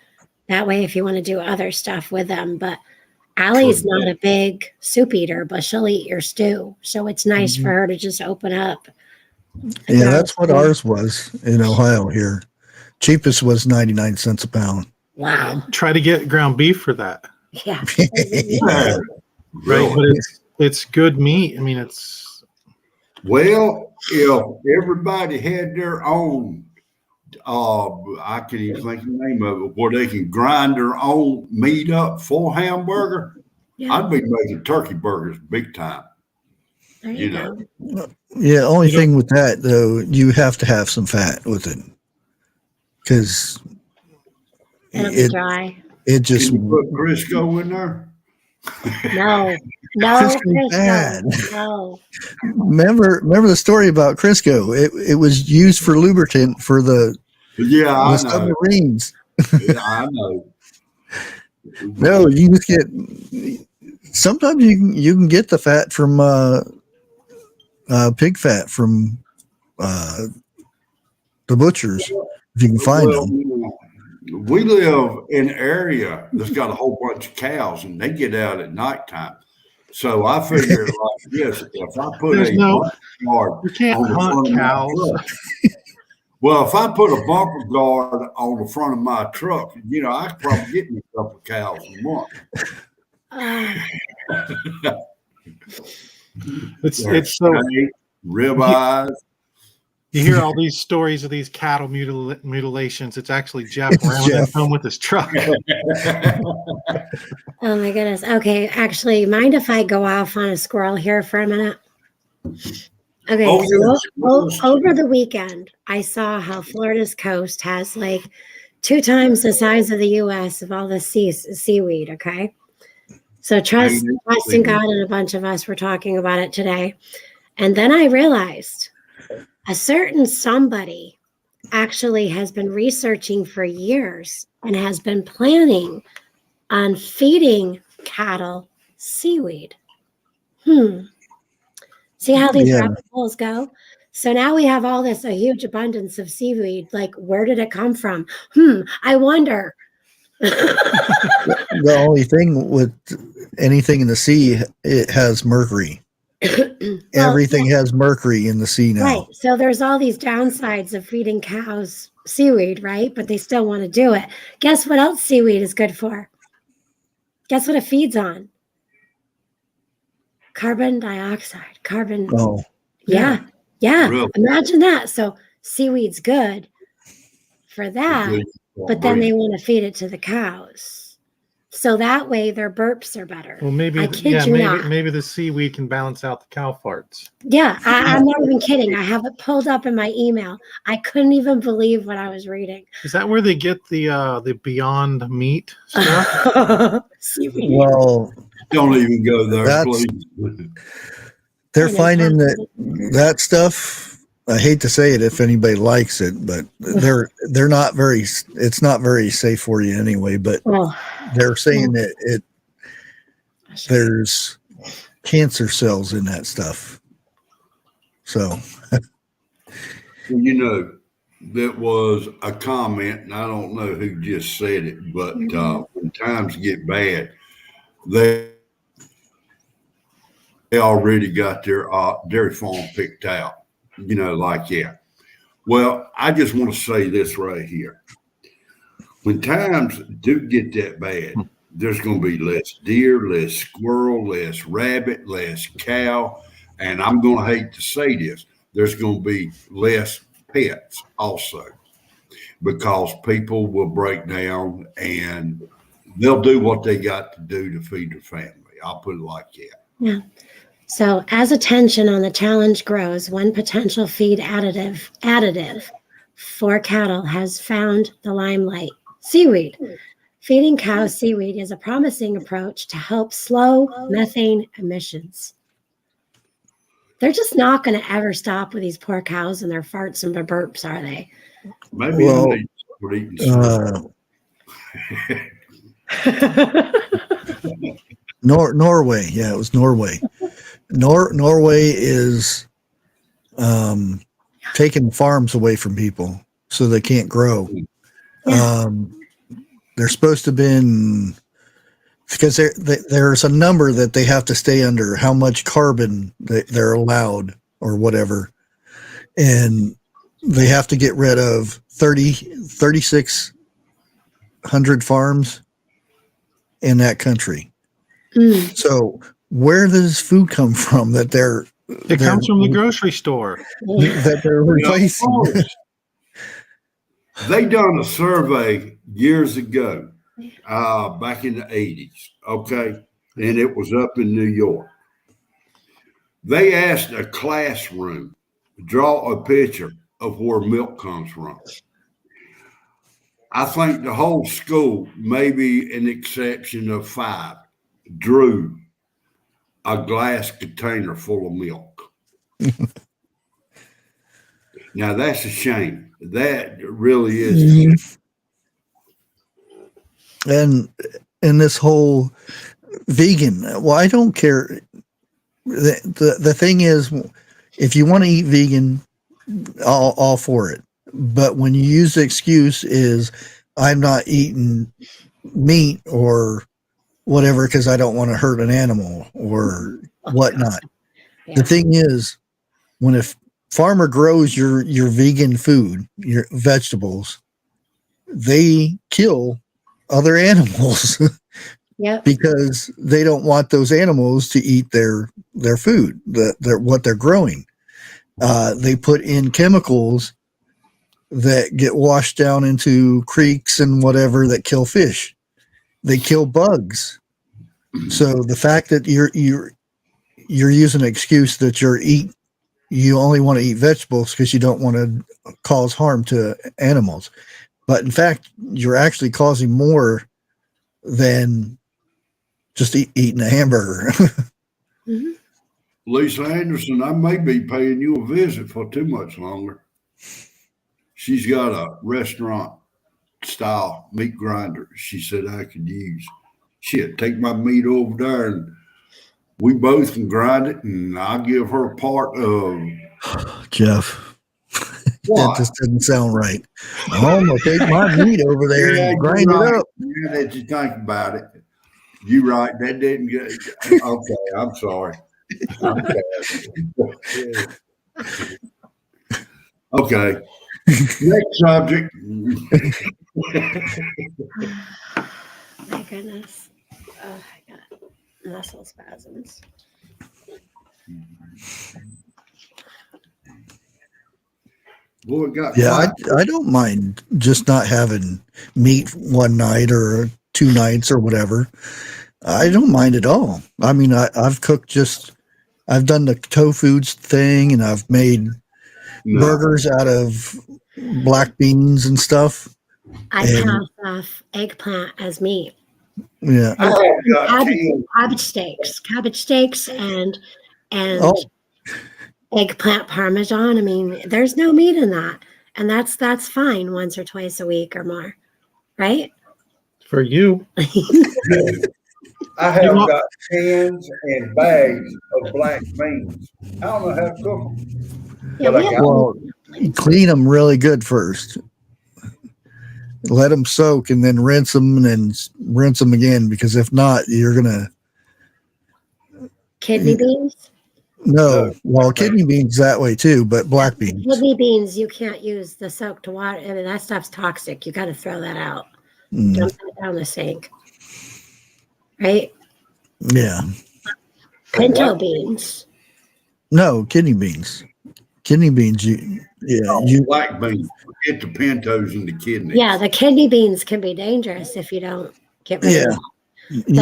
That way, if you want to do other stuff with them. But Allie's not a big soup eater, but she'll eat your stew. So it's nice for her to just open up. Yeah, that's what ours was in Ohio here. Cheapest was 99 cents a pound. Wow. Try to get ground beef for that. Yeah. Yeah. Right, but it's good meat. I mean, it's Well, if everybody had their own, I can't even think of the name of it, where they can grind their own meat up for hamburger, Yeah, I'd be making turkey burgers big time. there you know. go. Yeah, only You know- thing with that though, you have to have some fat with it because It'll be it dry. it just Can you put Crisco in there? No, no, Crisco's bad. no. Remember the story about Crisco? It was used for lubricant for the Yeah, I know. submarines. Yeah, I know. No, you just get. Sometimes you can get the fat from pig fat from the butchers if you can find Well, them. we live in an area that's got a whole bunch of cows, and they get out at nighttime. So I figure like this: if I put There's a no- bumper guard You can't on the hunt front of my cows. truck, well, if I put a bumper guard on the front of my truck, I could probably get me a couple of cows a month. It's so Ribeyes. you hear all these stories of these cattle mutilations. It's actually Jeff It's rounding Jeff. home with his truck. Oh my goodness. Okay, actually, mind if I go off on a squirrel here for a minute? Okay, Oh, so yes. over the weekend, I saw how Florida's coast has like 2 times the size of the U.S. of all the seaweed. Okay, so trust in God, and a bunch of us were talking about it today, and then I realized a certain somebody actually has been researching for years and has been planning on feeding cattle seaweed. See how these Yeah. rabbit holes go? So now we have a huge abundance of seaweed. Like, where did it come from? I wonder. The only thing with anything in the sea, it has mercury. Everything has mercury in the sea now. Right. So there's all these downsides of feeding cows seaweed, right? But they still want to do it. Guess what else seaweed is good for? Guess what it feeds on? Carbon dioxide. Oh, Yeah. Really? Imagine that. So seaweed's good for that, but then they want to feed it to the cows. So that way their burps are better. Well, maybe I kid you not. maybe the seaweed can balance out the cow farts. Yeah, I'm not even kidding. I have it pulled up in my email. I couldn't even believe what I was reading. Is that where they get the Beyond Meat stuff? Seaweed. well, Don't even go there, That's- please. they're I know. finding that stuff. I hate to say it if anybody likes it, but they're not very. It's not very safe for you anyway. But Oh, they're saying that there's cancer cells in that stuff. So That was a comment, and I don't know who just said it, but when times get bad, they already got their dairy farm picked out. Well, I just want to say this right here. When times do get that bad, there's going to be less deer, less squirrel, less rabbit, less cow. And I'm going to hate to say this, there's going to be less pets also, because people will break down and they'll do what they got to do to feed their family. I'll put it like that. yeah. So as attention on the challenge grows, one potential feed additive for cattle has found the limelight: seaweed. Feeding cows seaweed is a promising approach to help slow methane emissions. They're just not going to ever stop with these poor cows and their farts and their burps, are they? Maybe Well, I need to start eating Norway, yeah, it was Norway. Norway is taking farms away from people so they can't grow. They're supposed to have been, because there's a number that they have to stay under, how much carbon they're allowed or whatever. And they have to get rid of 3,600 farms in that country. So where does food come from that It comes from the grocery store. that they're replacing? They done a survey years ago, back in the 80s. Okay. and it was up in New York. They asked a classroom to draw a picture of where milk comes from. I think the whole school, maybe an exception of 5, drew a glass container full of milk. Now that's a shame. That really is. Mhm. And this whole vegan, well, I don't care. The thing is, if you want to eat vegan, all for it. But when you use the excuse is I'm not eating meat or whatever because I don't want to hurt an animal or whatnot. Yeah. The thing is, when a farmer grows your vegan food, your vegetables, they kill other animals Yep. because they don't want those animals to eat their food, what they're growing. They put in chemicals that get washed down into creeks and whatever that kill fish. They kill bugs. So the fact that you're using an excuse that you only want to eat vegetables because you don't want to cause harm to animals. But in fact, you're actually causing more than just eating a hamburger. Mm-hmm. Lisa Anderson, I may be paying you a visit for too much longer. She's got a restaurant style meat grinder. She said I could use. Shit, take my meat over there and we both can grind it, and I'll give her part of. Jeff, that What? just doesn't sound right. I'm gonna take my meat over there Yeah, and grind you're it right. up. Yeah, that you think about it. You're right. That didn't get. Okay, I'm sorry. Okay. Next subject. My goodness. Oh, I got muscle spasms. Boy, it got Yeah, five. I don't mind just not having meat one night or 2 nights or whatever. I don't mind at all. I mean, I've done the tofu thing and I've made No. burgers out of black beans and stuff. I And- pass off eggplant as meat. Yeah. I have got Cabbage steaks and Oh, eggplant parmesan. I mean, there's no meat in that. And that's fine once or twice a week or more. Right? For you. I have got cans and bags of black beans. I don't know how to cook them. Yeah, But we I have got- well, clean them really good first. Let them soak and then rinse them and then rinse them again, because if not, you're gonna kidney beans. no. Well, kidney beans that way too, but black beans. Kidney beans, you can't use the soaked water. I mean, that stuff's toxic. You got to throw that out. Mm, Dump that down the sink. Right? yeah, Pinto beans. no kidney beans. Kidney beans. You Black beans. Forget the pintos and the kidneys. Yeah, the kidney beans can be dangerous if you don't get rid Yeah. of them.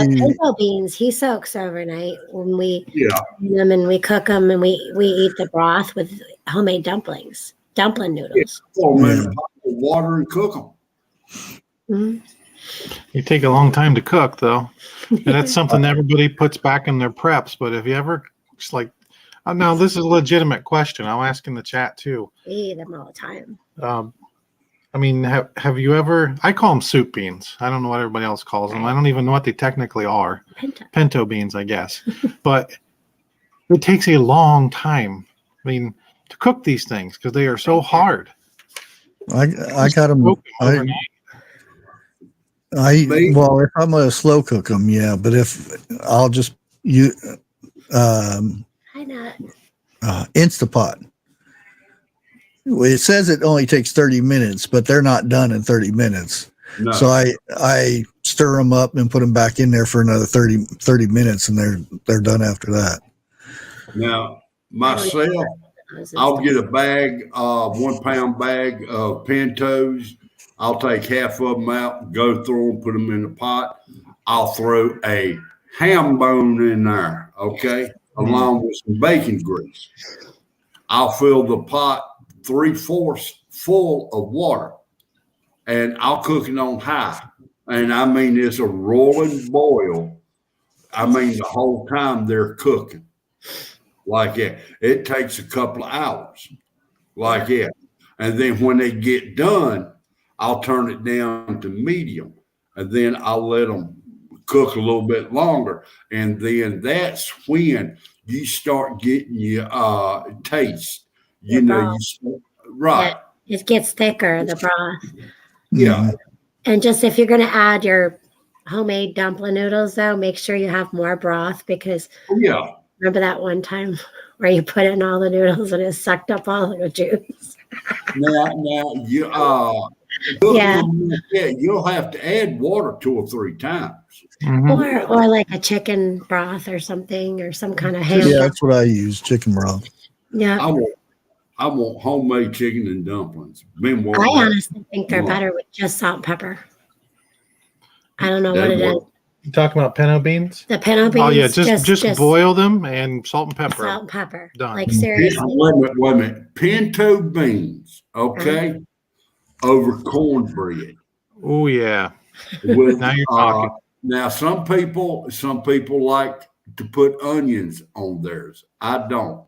The you pinto beans, he soaks overnight when we Yeah. clean them and we cook them and we eat the broth with homemade dumpling noodles. Throw them in Yeah. a pot of water and cook them. Mhm. You take a long time to cook, though. And that's something everybody puts back in their preps. But if you ever, it's like, now this is a legitimate question. I'll ask in the chat too. We eat them all the time. I mean, have you ever, I call them soup beans. I don't know what everybody else calls them. I don't even know what they technically are. Pinto beans, I guess. But it takes a long time, I mean, to cook these things because they are so hard. I got them. Cook them overnight. Well, if I'm gonna slow cook them, yeah. But if I'll just Hi, Nat. Instapot. It says it only takes 30 minutes, but they're not done in 30 minutes. No. So I stir them up and put them back in there for another 30 minutes, and they're done after that. Now, myself, I'll get a bag, 1 pound bag of pintos. I'll take half of them out, go through them, put them in the pot. I'll throw a ham bone in there, okay, along with some bacon grease. I'll fill the pot 3/4 full of water, and I'll cook it on high. And I mean, it's a rolling boil. I mean, the whole time they're cooking like that. It takes a couple of hours like that. And then when they get done, I'll turn it down to medium. And then I'll let them cook a little bit longer. And then that's when you start getting your taste. You know, right. It gets thicker, the broth. Yeah. And just if you're going to add your homemade dumpling noodles, though, make sure you have more broth because remember that one time where you put in all the noodles and it sucked up all the juice. Now you'll have to add water 2 or 3 times. Mm-hmm. Or like a chicken broth or something or some kind of ham. Yeah, that's what I use, chicken broth. Yeah. I want homemade chicken and dumplings. I honestly think they're better with just salt and pepper. I don't know what it is. You talking about pinto beans? The pinto beans? Oh yeah, just boil them and salt and pepper. Salt and pepper. Done. Like seriously. Wait a minute. Pinto beans, okay, over cornbread. Oh yeah. Now you're talking. Now some people like to put onions on theirs. I don't.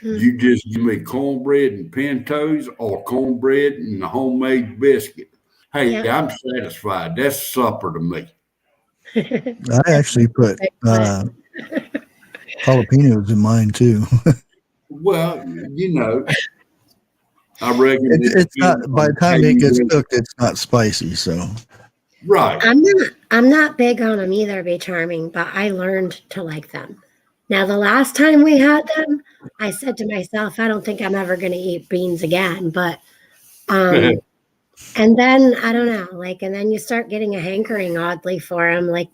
You just give me cornbread and pintos or cornbread and a homemade biscuit. Hey, I'm satisfied. That's supper to me. I actually put jalapenos in mine too. Well, you know, I reckon it's not. By the time it gets cooked, it's not spicy. So, right. I'm not big on them either, Be Charming, but I learned to like them. Now, the last time we had them, I said to myself, I don't think I'm ever going to eat beans again. But, and then I don't know, like, and then you start getting a hankering oddly for them. Like,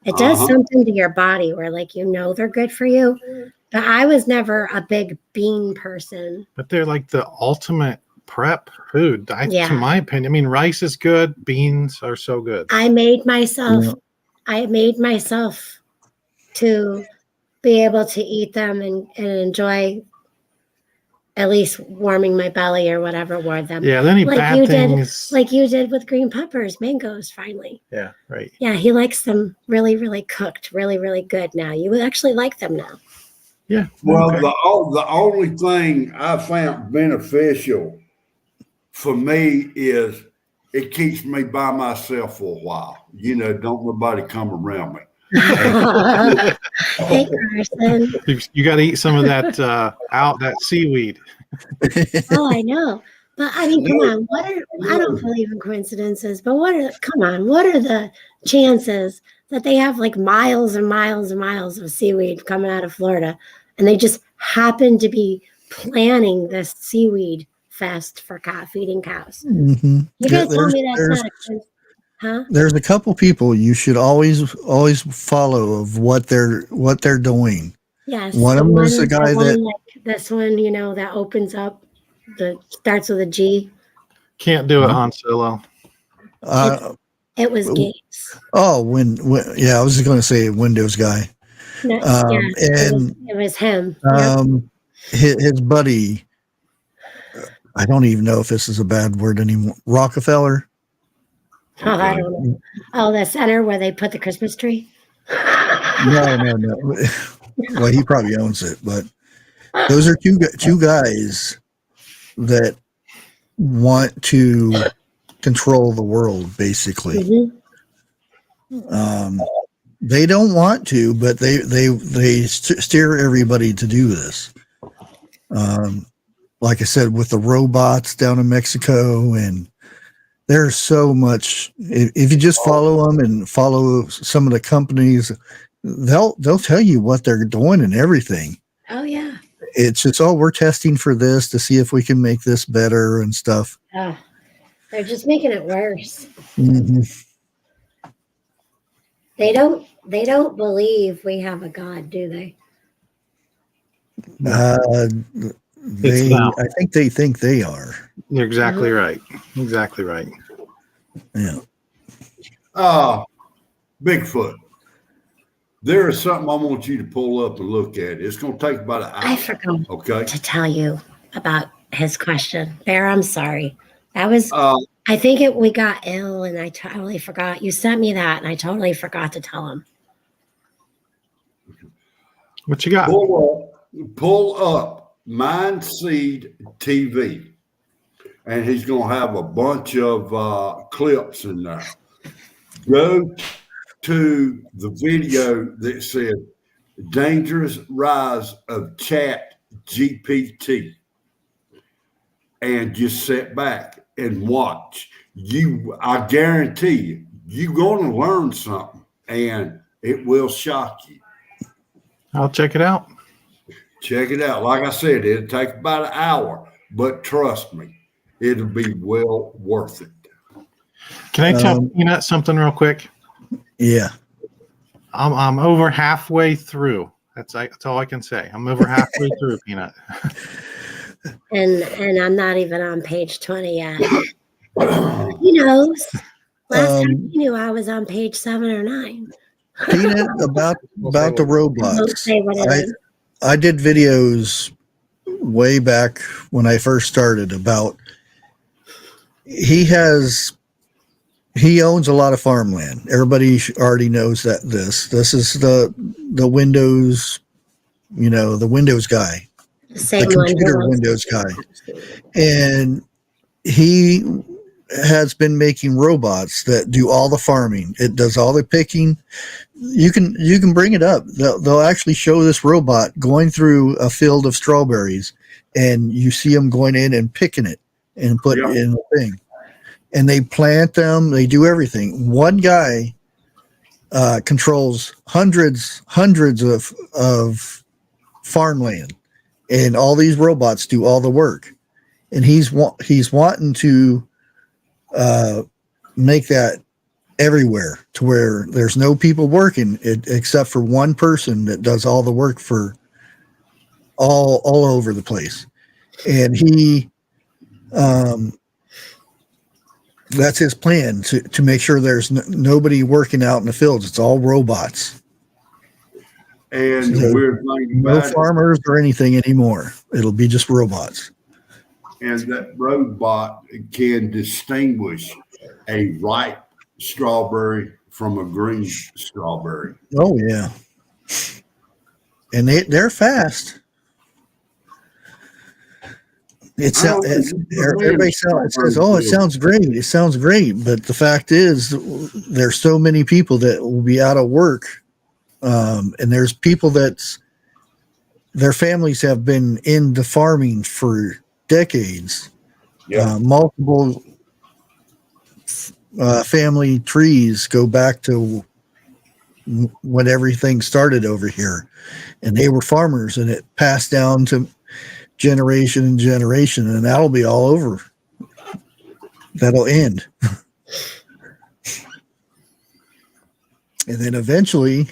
it does something to your body where, like, you know, they're good for you. But I was never a big bean person. But they're like the ultimate prep food, to my opinion. I mean, rice is good. Beans are so good. I made myself to be able to eat them and enjoy at least warming my belly or whatever wore them. Yeah, then bad things. Like you did with green peppers, mangoes, finally. Yeah, right. Yeah, he likes them really, really cooked, really, really good now. You would actually like them now. Yeah. Well, the only thing I found beneficial for me is it keeps me by myself for a while. You know, don't nobody come around me. Hey, Carson. You got to eat some of that that seaweed. Oh, I know. But I mean, come on. I don't believe in coincidences, but what are the chances that they have like miles and miles and miles of seaweed coming out of Florida and they just happen to be planning this seaweed fest for feeding cows? Mm-hmm. You guys tell me that's not a coincidence. Huh? There's a couple people you should always follow of what they're doing. Yes. One of them is the guy that like this one, you know, that opens up starts with a G. Can't do it, Han Solo. It was Gates. Oh, yeah, I was just going to say Windows guy. No, and it was him. His buddy. I don't even know if this is a bad word anymore. Rockefeller. Oh, I don't know. Oh, the center where they put the Christmas tree? No. Well, he probably owns it, but those are two guys that want to control the world, basically. Mm-hmm. They don't want to, but they steer everybody to do this. Like I said, with the robots down in Mexico, and there's so much. If you just follow them and follow some of the companies, they'll tell you what they're doing and everything. Oh yeah. It's just, we're testing for this to see if we can make this better and stuff. Oh, they're just making it worse. Mm-hmm. They don't believe we have a God, do they? I think they think they are. You're exactly right. Exactly right. Yeah. Bigfoot. There is something I want you to pull up and look at. It's going to take about an hour. I forgot Okay. to tell you about his question. Bear, I'm sorry. That was, Uh, I think we got ill and I totally forgot. You sent me that and I totally forgot to tell him. What you got? pull up Mindseed TV, and he's going to have a bunch of clips in there. Go to the video that said dangerous rise of chat GPT and just sit back and watch. I guarantee you're going to learn something, and it will shock you. I'll check it out. Check it out. Like I said, it'll take about an hour, but trust me, it'll be well worth it. Can I tell Peanut something real quick? Yeah. I'm over halfway through. That's all I can say. I'm over halfway through, Peanut. And I'm not even on page 20 yet. He knows. Last time he knew I was on page 7 or 9. Peanut, about the robots. Don't say what it is. I did videos way back when I first started about he owns a lot of farmland. Everybody already knows that this is the Windows, the Windows guy, Same the computer Windows guy. And he has been making robots that do all the farming. It does all the picking. You can bring it up. They'll actually show this robot going through a field of strawberries, and you see them going in and picking it and put it in the thing. And they plant them. They do everything. One guy controls hundreds of farmland, and all these robots do all the work. And he's wanting to make that everywhere to where there's no people working except for one person that does all the work for all over the place. And he that's his plan to make sure there's nobody working out in the fields. It's all robots. And So we're no farmers or anything anymore. It'll be just robots. And that robot can distinguish a ripe strawberry from a green strawberry. Oh yeah, and they're fast. Everybody says, "Oh, it sounds great. It sounds great." But the fact is, there's so many people that will be out of work, and there's people their families have been into farming for decades. Multiple family trees go back to when everything started over here, and they were farmers, and it passed down to generation and generation, and that'll be all over. That'll end. And then eventually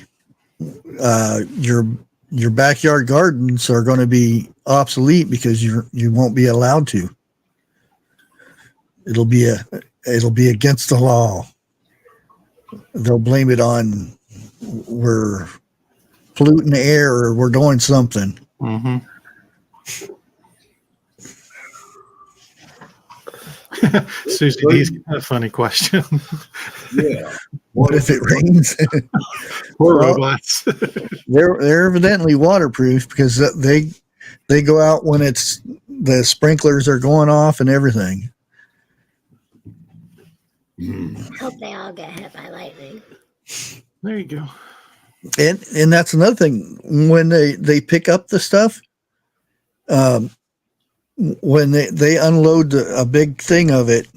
your backyard gardens are going to be obsolete because you won't be allowed to. It'll be against the law. They'll blame it on we're polluting the air or we're doing something. Mm-hmm. Susie D's got a funny question. Yeah. What if it rains? Poor robots. They're evidently waterproof because they go out when the sprinklers are going off and everything. Hope they all get hit by lightning. There you go. And that's another thing. When they pick up the stuff, when they unload a big thing of it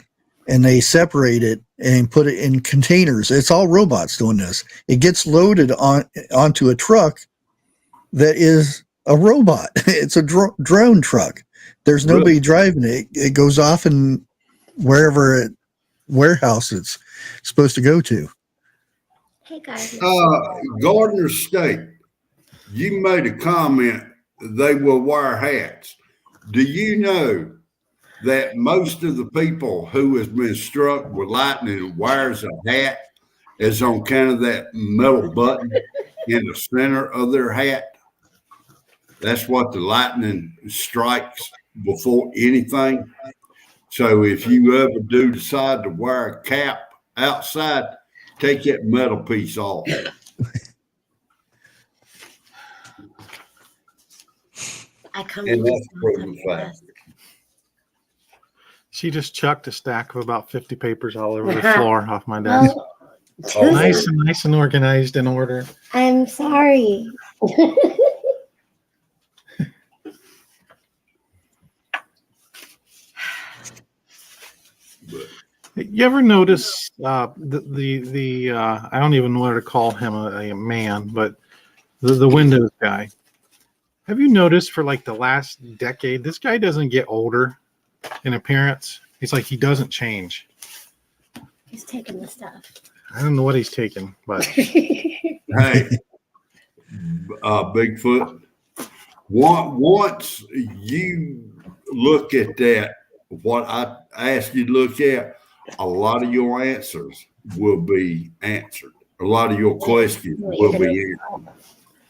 and they separate it and put it in containers, it's all robots doing this. It gets loaded onto a truck that is a robot. It's a drone truck. There's nobody driving it. It goes off in wherever warehouse it's supposed to go to. Hey guys. Gardner State, you made a comment they will wear hats. Do you know that most of the people who has been struck with lightning and wears a hat is on kind of that metal button? in the center of their hat. That's what the lightning strikes before anything. So if you ever do decide to wear a cap outside, take that metal piece off. I come And in that's just proven fact. She just chucked a stack of about 50 papers all over the floor off my desk. Oh, Nice and organized in order. I'm sorry. You ever notice the I don't even know what to call him a man, but the Windows guy. Have you noticed for like the last decade, this guy doesn't get older in appearance? He's like, he doesn't change. He's taking the stuff. I don't know what he's taking, but Hey, Bigfoot, once you look at that, what I ask you to look at, a lot of your answers will be answered. A lot of your questions will be answered.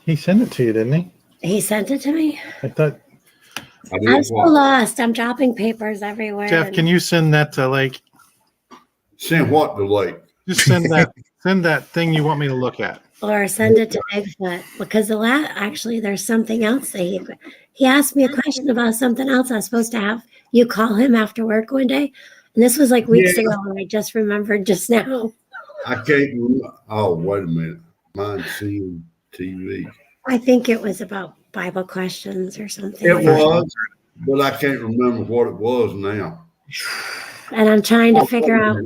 he sent it to you, didn't he? He sent it to me. I thought, I'm so lost. I'm dropping papers everywhere. Jeff, can you send that to Lake? Send what to Lake? Just send that thing you want me to look at. Or send it to Bigfoot, because actually there's something else that he asked me a question about something else I was supposed to have you call him after work one day, and this was like weeks ago, and I just remembered just now. I can't remember. Oh, wait a minute. Mine's seeing TV. I think it was about Bible questions or something. It was, but I can't remember what it was now. And I'm trying to figure out,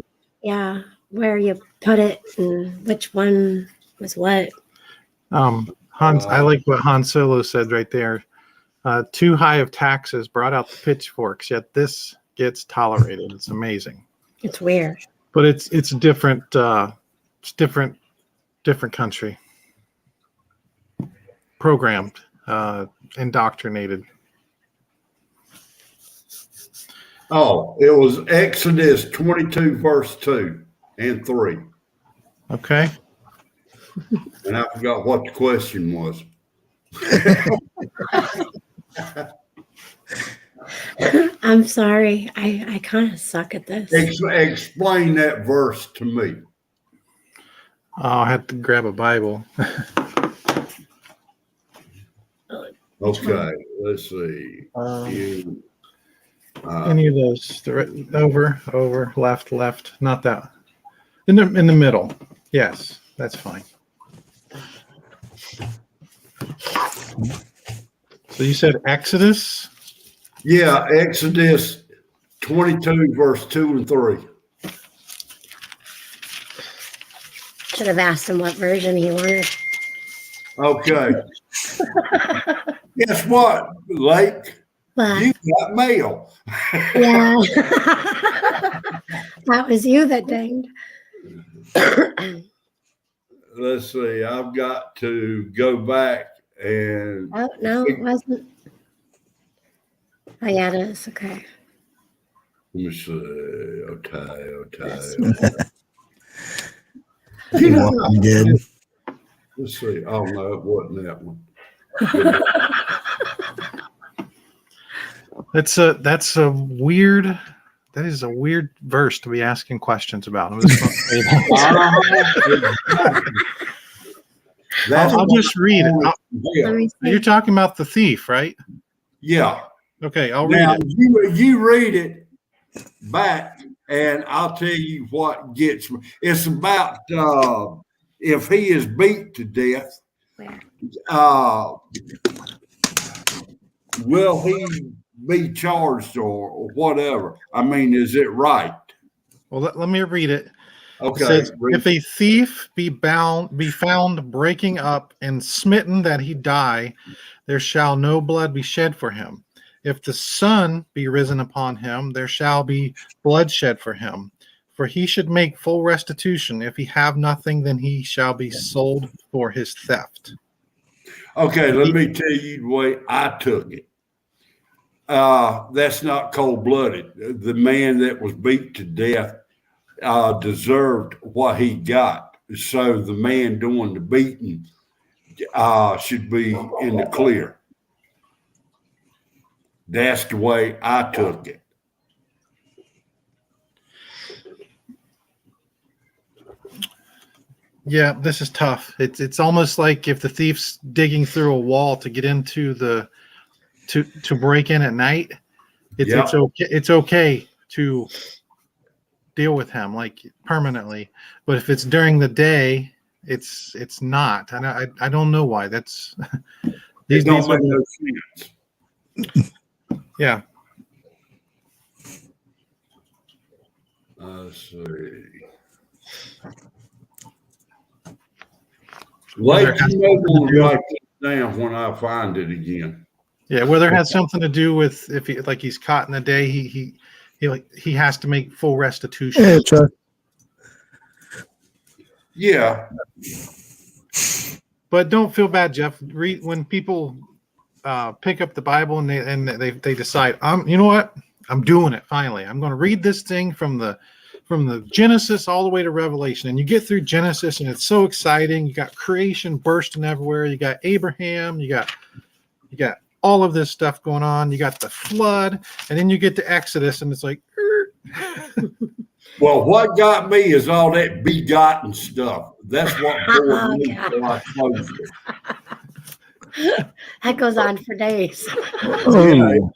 where you put it and which one was what. Hans, I like what Han Solo said right there. Too high of taxes brought out the pitchforks, yet this gets tolerated. It's amazing. It's weird. But it's different. It's different country. Programmed, indoctrinated. Oh, it was Exodus 22, verse 2 and 3. Okay. And I forgot what the question was. I'm sorry. I kind of suck at this. Explain that verse to me. I'll have to grab a Bible. Okay, let's see. Any of those? Over, left. Not that. In the middle. Yes, that's fine. So you said Exodus? Yeah, Exodus 22, verse 2 and 3. Should have asked him what version he wanted. Okay. Guess what, Lake? But You got mail. yeah, that was you that dinged. Let's see. I've got to go back and. Oh no, it wasn't. Oh yeah, it is. Okay. Let me see. Okay. You did. Let's see. Oh no, it wasn't that one. That's a weird. That is a weird verse to be asking questions about. I'm just gonna say that. I'll just read it. Yeah. Let me see. You're talking about the thief, right? Yeah. Okay, I'll read Now it. you read it back, and I'll tell you what gets me. It's about if he is beat to death. Where? Will he be charged or whatever? I mean, is it right? Well, let me read it. Okay. It says, if a thief be found breaking up and smitten that he die, there shall no blood be shed for him. If the sun be risen upon him, there shall be blood shed for him. For he should make full restitution. If he have nothing, then he shall be sold for his theft. Okay, let me tell you the way I took it. That's not cold-blooded. The man that was beat to death deserved what he got. So the man doing the beating should be in the clear. That's the way I took it. Yeah, this is tough. It's almost like if the thief's digging through a wall to get into the to break in at night. It's okay. It's okay to deal with him like permanently, but if it's during the day, it's not. And I don't know why. That's these don't make no sense. Yeah. Let's see. Wait, write this down when I find it again. Yeah, whether it has something to do with if he's caught in the day, he has to make full restitution. Yeah, Chuck. Yeah. But don't feel bad, Jeff. Read when people pick up the Bible and they decide, you know what? I'm doing it finally. I'm going to read this thing from the Genesis all the way to Revelation. And you get through Genesis and it's so exciting. You got creation bursting everywhere. You got Abraham, you got all of this stuff going on. You got the flood, and then you get to Exodus and it's like well, what got me is all that begotten stuff. That's what bored me. That goes on for days. Oh.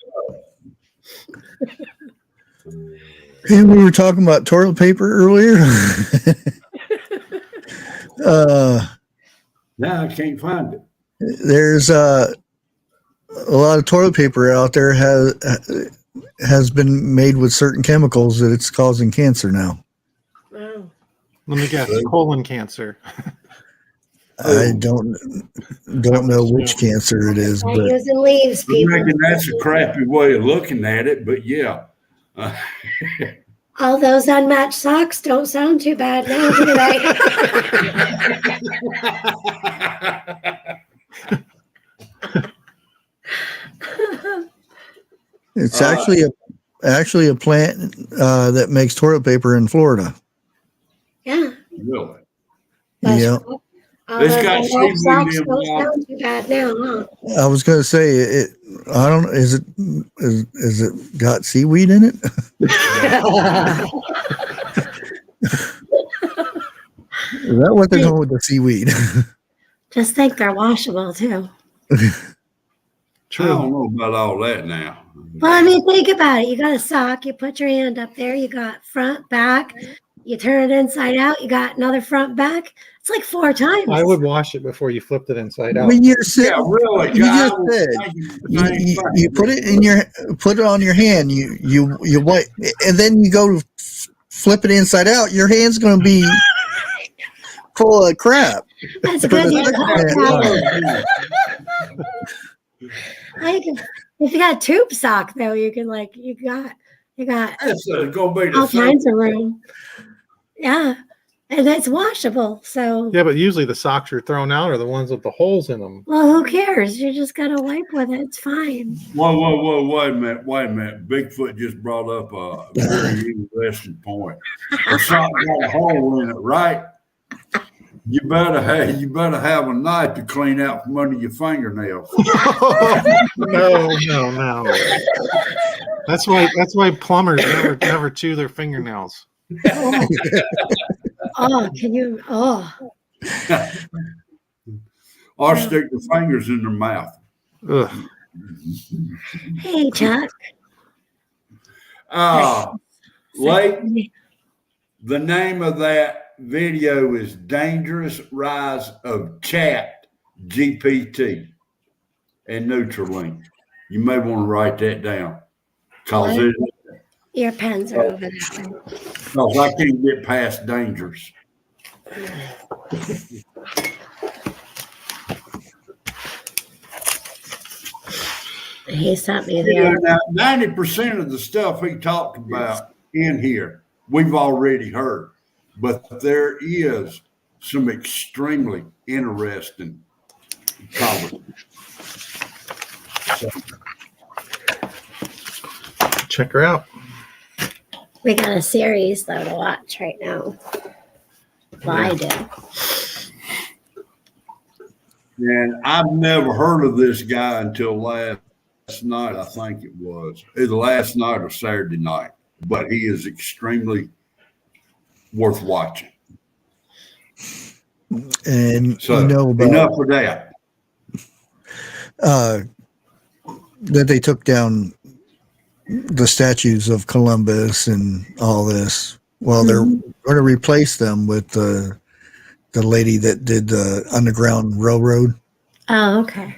Hey, we were talking about toilet paper earlier. Now I can't find it. There's a lot of toilet paper out there has been made with certain chemicals that it's causing cancer now. Wow. Let me guess, colon cancer. I don't know which cancer it is, but using leaves, people. I reckon that's a crappy way of looking at it, but yeah. All those unmatched socks don't sound too bad now, do they? it's actually a plant that makes toilet paper in Florida. Yeah. Really? Yeah. It's got seaweed socks in don't it. sound too bad now, huh? I was going to say it. I don't know. Is it got seaweed in it? Is that what they're doing with the seaweed? Just think they're washable too. I don't know about all that now. Well, I mean, think about it. You got a sock, you put your hand up there, you got front, back, you turn it inside out, you got another front, back. It's like 4 times. I would wash it before you flipped it inside out. When you're sitting, Yeah, really. you just said you put it on your hand. You wipe, and then you go to flip it inside out. Your hand's going to be full of crap. That's good. If you got a tube sock though, you can you got That's gonna be all kinds of room. Yeah, and it's washable. So Yeah, but usually the socks you're throwing out are the ones with the holes in them. well, who cares? You just gotta wipe with it. It's fine. Whoa, wait a minute. Bigfoot just brought up a very interesting point. A sock got a hole in it, right? You better have a knife to clean out from under your fingernails. No. That's why plumbers never chew their fingernails. Oh, can you? Oh, Or stick their fingers in their mouth. Ugh. hey, Chuck. Lake, the name of that video is Dangerous Rise of Chat GPT and Nutralink. You may want to write that down because Your pens are over there. I can't get past dangers. He sent me Yeah, the. now 90% of the stuff he talked about in here, we've already heard, but there is some extremely interesting conversation. Check her out. We got a series though to watch right now. Well, I do. And I've never heard of this guy until last night. I think it was either last night or Saturday night. But he is extremely worth watching. And So you know about enough for that. that they took down the statues of Columbus and all this. Well, they're going to replace them with the lady that did the Underground Railroad. Oh, okay.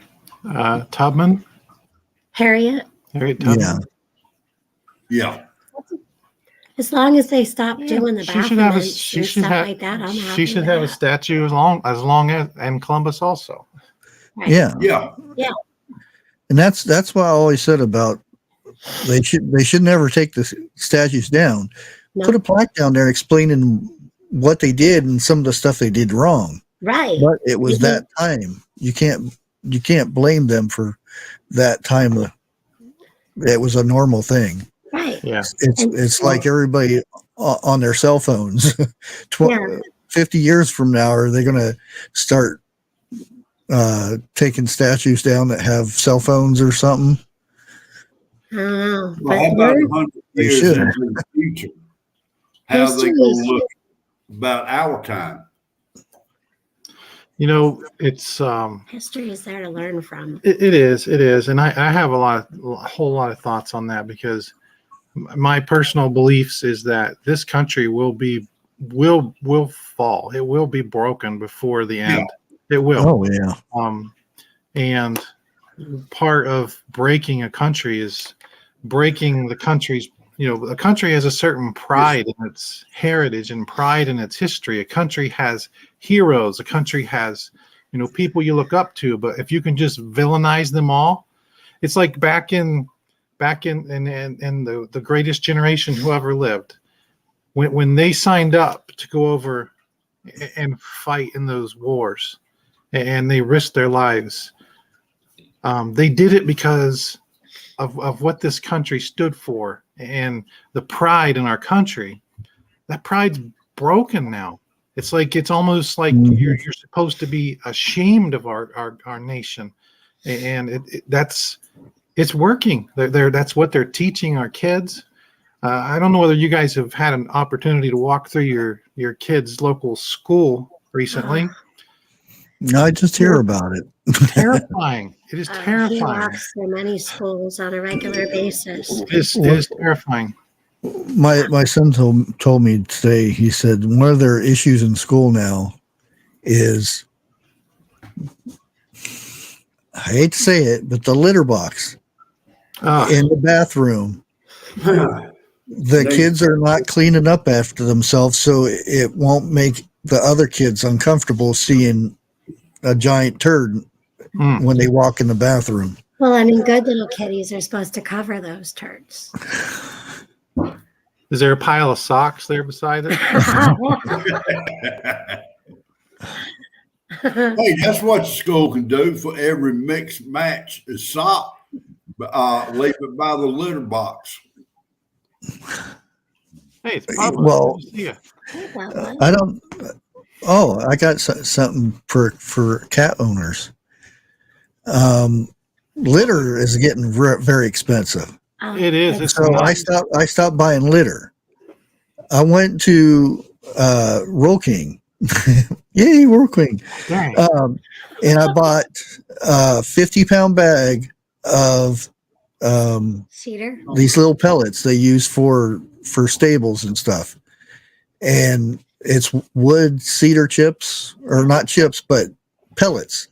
Tubman. Harriet. Harriet Tubman. Yeah. As long as they stop doing the She should have a. bathroom She and should stuff have. like that, I'm happy She should with have a that. statue as long as and Columbus also. Right. Yeah, Yeah. and that's why I always said about they should never take the statues down. No. Put a plaque down there explaining what they did and some of the stuff they did wrong. Right. But it was Mhm. that time. You can't blame them for that time. It was a normal thing. Right. Yeah. It's like everybody on their cell phones. 50 years from now, are they going to start taking statues down that have cell phones or something? I don't know. Well, how But about we're- 100 They years should. into the future? How they History going is- to look about our time? You know, it's history is there to learn from. it is, and I have a whole lot of thoughts on that because my personal beliefs is that this country will fall. It will be broken before the end. It will. Oh yeah. And part of breaking a country is breaking the country's. A country has a certain pride in its heritage and pride in its history. A country has heroes. A country has, people you look up to. But if you can just villainize them all, it's like back in the greatest generation who ever lived, when they signed up to go over and fight in those wars, and they risked their lives. They did it because of what this country stood for and the pride in our country. That pride's broken now. It's almost like you're supposed to be ashamed of our nation, and it's working. That's what they're teaching our kids. I don't know whether you guys have had an opportunity to walk through your kids' local school recently. No, I just hear about it. Terrifying. It is He terrifying. walks through many schools on a regular basis. It is terrifying. My son told me today. He said one of their issues in school now is, I hate to say it, but the litter box in the bathroom. The kids are not cleaning up after themselves, so it won't make the other kids uncomfortable seeing a giant turd when they walk in the bathroom. Well, I mean, good little kitties are supposed to cover those turds. Is there a pile of socks there beside it? Hey, that's what the school can do for every mixed match is sock. Leave it by the litter box. Hey, it's Pablo. Well, Good to see you. I don't. Oh, I got something for cat owners. Litter is getting very expensive. It is. It's So I stopped buying litter. I went to Roll King. Yay, Roll King. Dang. And I bought a 50-pound bag of Cedar. these little pellets they use for stables and stuff. And it's wood cedar chips, or not chips, but pellets.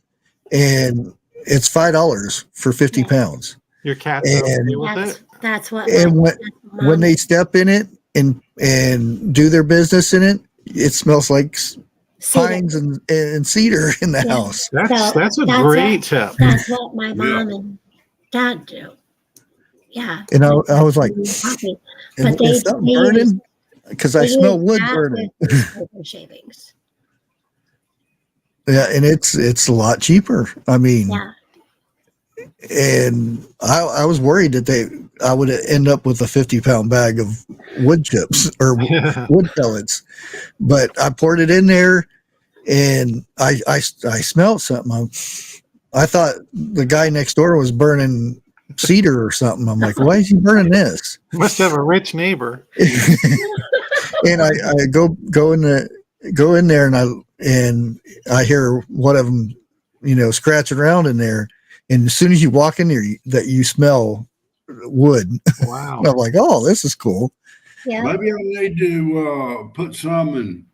And it's $5 for 50 pounds. Your cat's and- okay with it? That's what. And my when they step in it and do their business in it, it smells like cedar. pines and cedar in the Yeah. house. That's a that's great tip. That's what my mom and dad do. Yeah. And I was like, Happy. is, But they- is something they use- burning? Because I They smell use wood that burning. with newspaper shavings. Yeah, and it's a lot cheaper. I mean, Yeah. and I was worried that I would end up with a 50-pound bag of wood chips or wood pellets, but I poured it in there, and I smelled something. I thought the guy next door was burning cedar or something. I'm like, why is he burning this? Must have a rich neighbor. And I go in there and I hear one of them, scratching around in there. And as soon as you walk in there, that you smell wood. Wow. And I'm like, oh, this is cool. Yeah. Maybe I need to put some in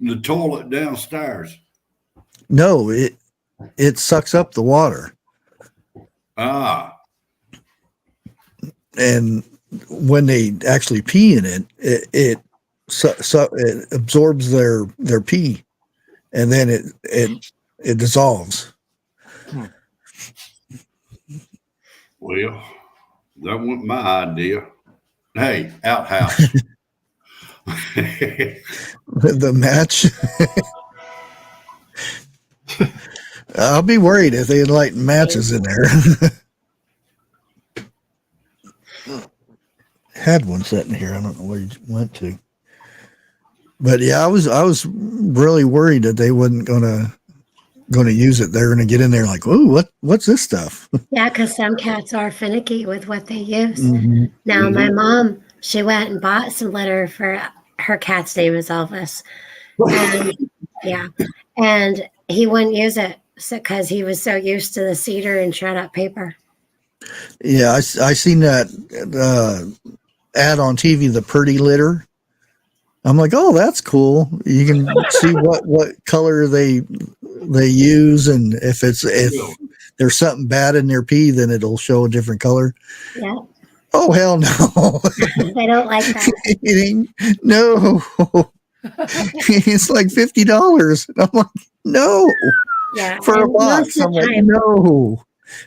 the toilet downstairs. No, it sucks up the water. Ah, And when they actually pee in it, it absorbs their pee, and then it dissolves. well, that wasn't my idea. Hey, outhouse. The match. I'll be worried if they light matches in there. Had one sitting here. I don't know where he went to. But yeah, I was really worried that they wasn't gonna use it. They're gonna get in there like, oh, what's this stuff? Yeah, because some cats are finicky with what they use. Mm-hmm. Now, my mom, she went and bought some litter for her cat's name is Elvis. And yeah, and he wouldn't use it because he was so used to the cedar and shred up paper. Yeah, I seen that ad on TV, the Purdy litter. I'm like, oh, that's cool. You can see what color they use, and if there's something bad in their pee, then it'll show a different color. Yeah. Oh, hell no. They don't like that. No. It's like $50. I'm like, no. Yeah. For a and box. most of I'm the like, time, no.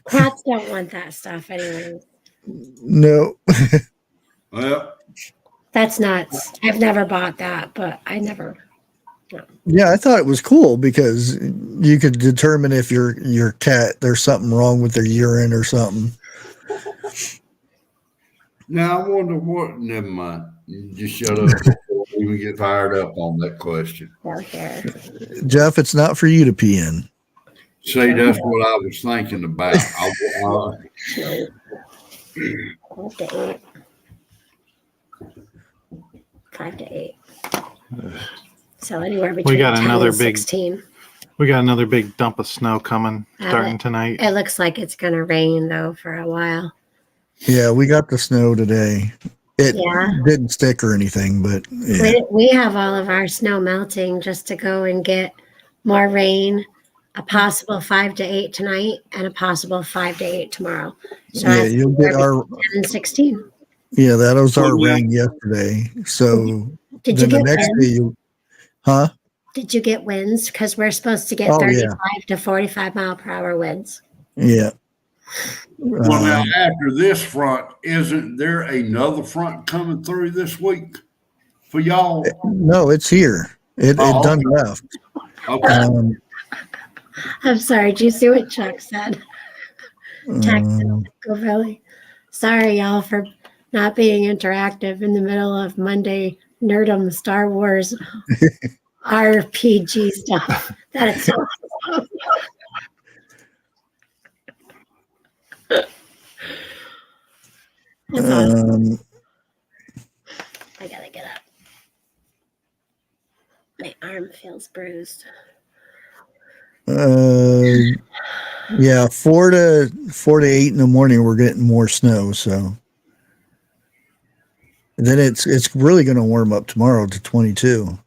cats don't want that stuff anyway. No. Well, That's nuts. I've never bought that, but I never. Yeah, I thought it was cool because you could determine if your cat, there's something wrong with their urine or something. now I wonder what. Never mind. You just shut up. Before we even get fired up on that question. Okay. Jeff, it's not for you to pee in. See, that's what I was thinking about. 5 to 8. 5 to 8. So anywhere between got 10 another and big 16. We got another big dump of snow coming starting tonight. It looks like it's going to rain though for a while. Yeah, we got the snow today. It Yeah. didn't stick or anything, but yeah. We have all of our snow melting just to go and get more rain. A possible 5 to 8 tonight and a possible 5 to 8 tomorrow. So Yeah, you'll get our 10 and 16. Yeah, that was our Well, rain yesterday. So Did you then the get next winds? day huh? Did you get winds? Because we're supposed to get Oh, 35 to 45 mile per hour winds. Yeah. Well, now after this front, isn't there another front coming through this week for y'all? No, it's here. It done okay. left. Okay. I'm sorry. Did you see what Chuck said? Text Go Billy. Sorry, y'all, for not being interactive in the middle of Monday Nerdum Star Wars RPG stuff. That is awesome. That's awesome. I gotta get up. My arm feels bruised. Yeah, 4 to 8 in the morning we're getting more snow, so and then it's really going to warm up tomorrow to 22.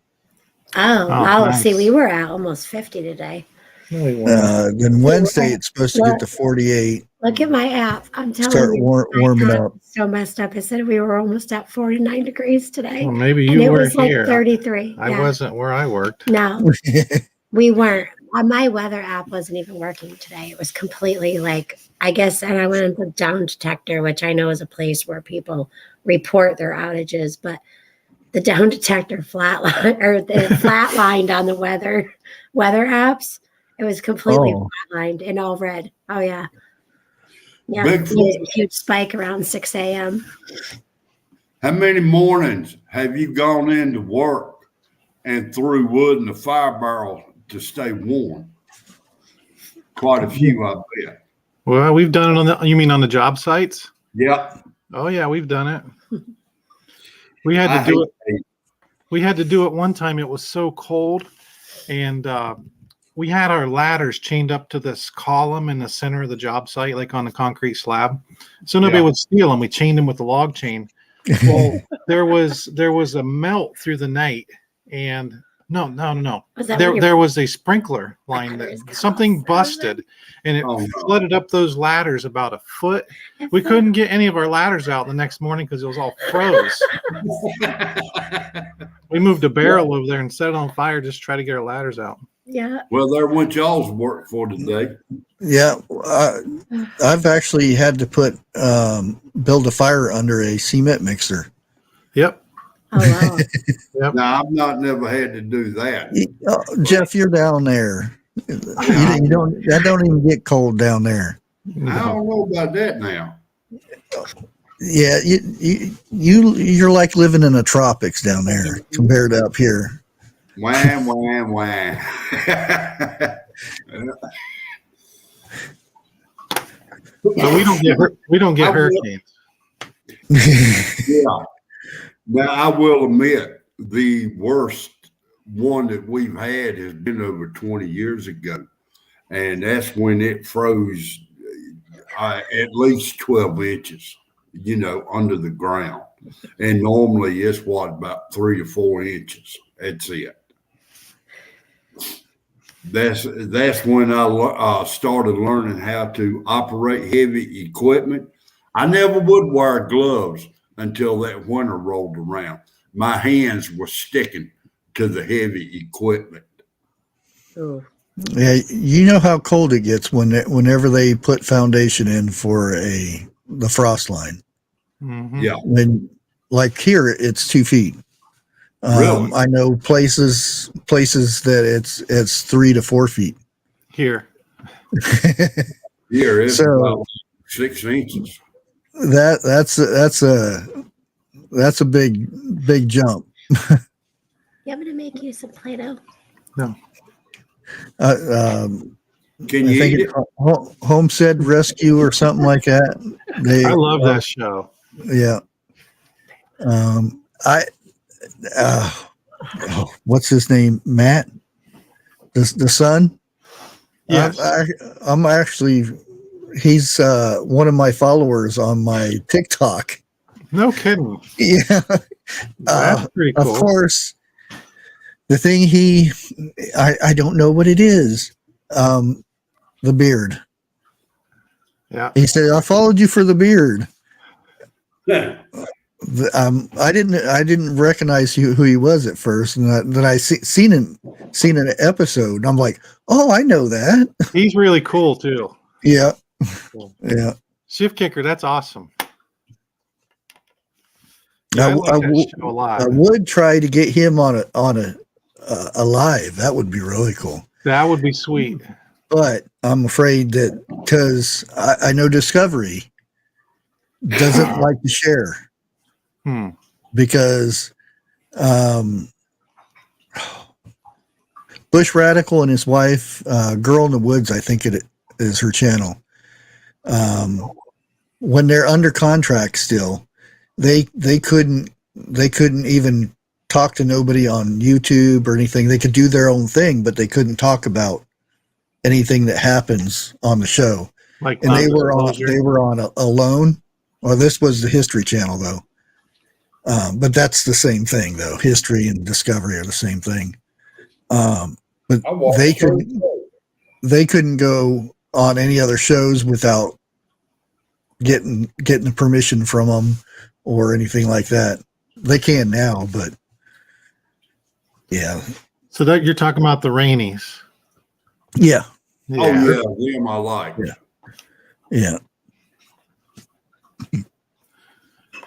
Oh, nice. see, we were at almost 50 today. Then Wednesday it's supposed to get to 48. Look at my app. I'm telling Start you, warming my app up. is so messed up. It said we were almost at 49 degrees today. Well, maybe and you it were was here. like 33. I Yeah. wasn't where I worked. No, we weren't. My weather app wasn't even working today. It was completely like, I guess, and I went into the Down Detector, which I know is a place where people report their outages, but the Down Detector flatlined on the weather apps. It was completely flatlined in all red. Oh yeah. Yeah. Bigfoot. Huge spike around 6 a.m. How many mornings have you gone into work and threw wood in the fire barrel to stay warm. Quite a few, I bet. Well, we've done it on the. You mean on the job sites? Yep. Oh yeah, we've done it. We had I to do hate it. We had to do it one time. It was so cold, and we had our ladders chained up to this column in the center of the job site, like on the concrete slab, so nobody Yeah. would steal them. We chained them with the log chain. Well, there was a melt through the night, and no. Was that when your There was a sprinkler line fires that got something all busted, and it Oh, no. flooded up those ladders about a foot. We couldn't get any of our ladders out the next morning because it was all froze. We moved a barrel over there and set it on fire just to try to get our ladders out. Yeah. Well, there went y'all's work for today. Yeah, I've actually had to build a fire under a cement mixer. Yep. Oh wow. Now, I've never had to do that. Jeff, you're down there. You don't. That don't even get cold down there. I don't know about that now. Yeah, you're like living in the tropics down there compared to up here. Wham, wham, wham. But we don't get I will- hurricanes. Yeah. Now, I will admit the worst one that we've had has been over 20 years ago. And that's when it froze at least 12 inches, under the ground. And normally it's about 3 to 4 inches. That's it. That's when I started learning how to operate heavy equipment. I never would wear gloves until that winter rolled around. My hands were sticking to the heavy equipment. Ooh. Yeah, you know how cold it gets whenever they put foundation in for the frost line. Mhm. Yeah. When like here, it's 2 feet. Really? I know places that it's 3 to 4 feet. Here. Here it's So- about 6 inches. That's a big jump. You want me to make you some Play-Doh? No. Can I you think eat it's it? Homestead Rescue or something like that. I love that show. Yeah. What's his name? Matt, the son. Yes. I'm actually. He's one of my followers on my TikTok. No kidding. Yeah. That's pretty cool. Of course, the thing I don't know what it is. The beard. Yeah. He said, "I followed you for the beard." Yeah. I didn't recognize who he was at first, and then I seen an episode. And I'm like, "Oh, I know that." He's really cool too. Yeah, Cool. yeah. Shift kicker, that's awesome. Yeah, I like that show a lot. I would try to get him on a live. That would be really cool. That would be sweet. But I'm afraid that because I know Discovery doesn't like to share because Bush Radical and his wife, Girl in the Woods, I think it is her channel. When they're under contract still, they couldn't even talk to nobody on YouTube or anything. They could do their own thing, but they couldn't talk about anything that happens on the show. Like, And they were on Alone. Well, this was the History Channel though. But that's the same thing though. History and Discovery are the same thing. But they couldn't go on any other shows without getting the permission from them or anything like that. They can now, but yeah. So that you're talking about the Rainies. Yeah. Yeah. Oh yeah, them I like. Yeah.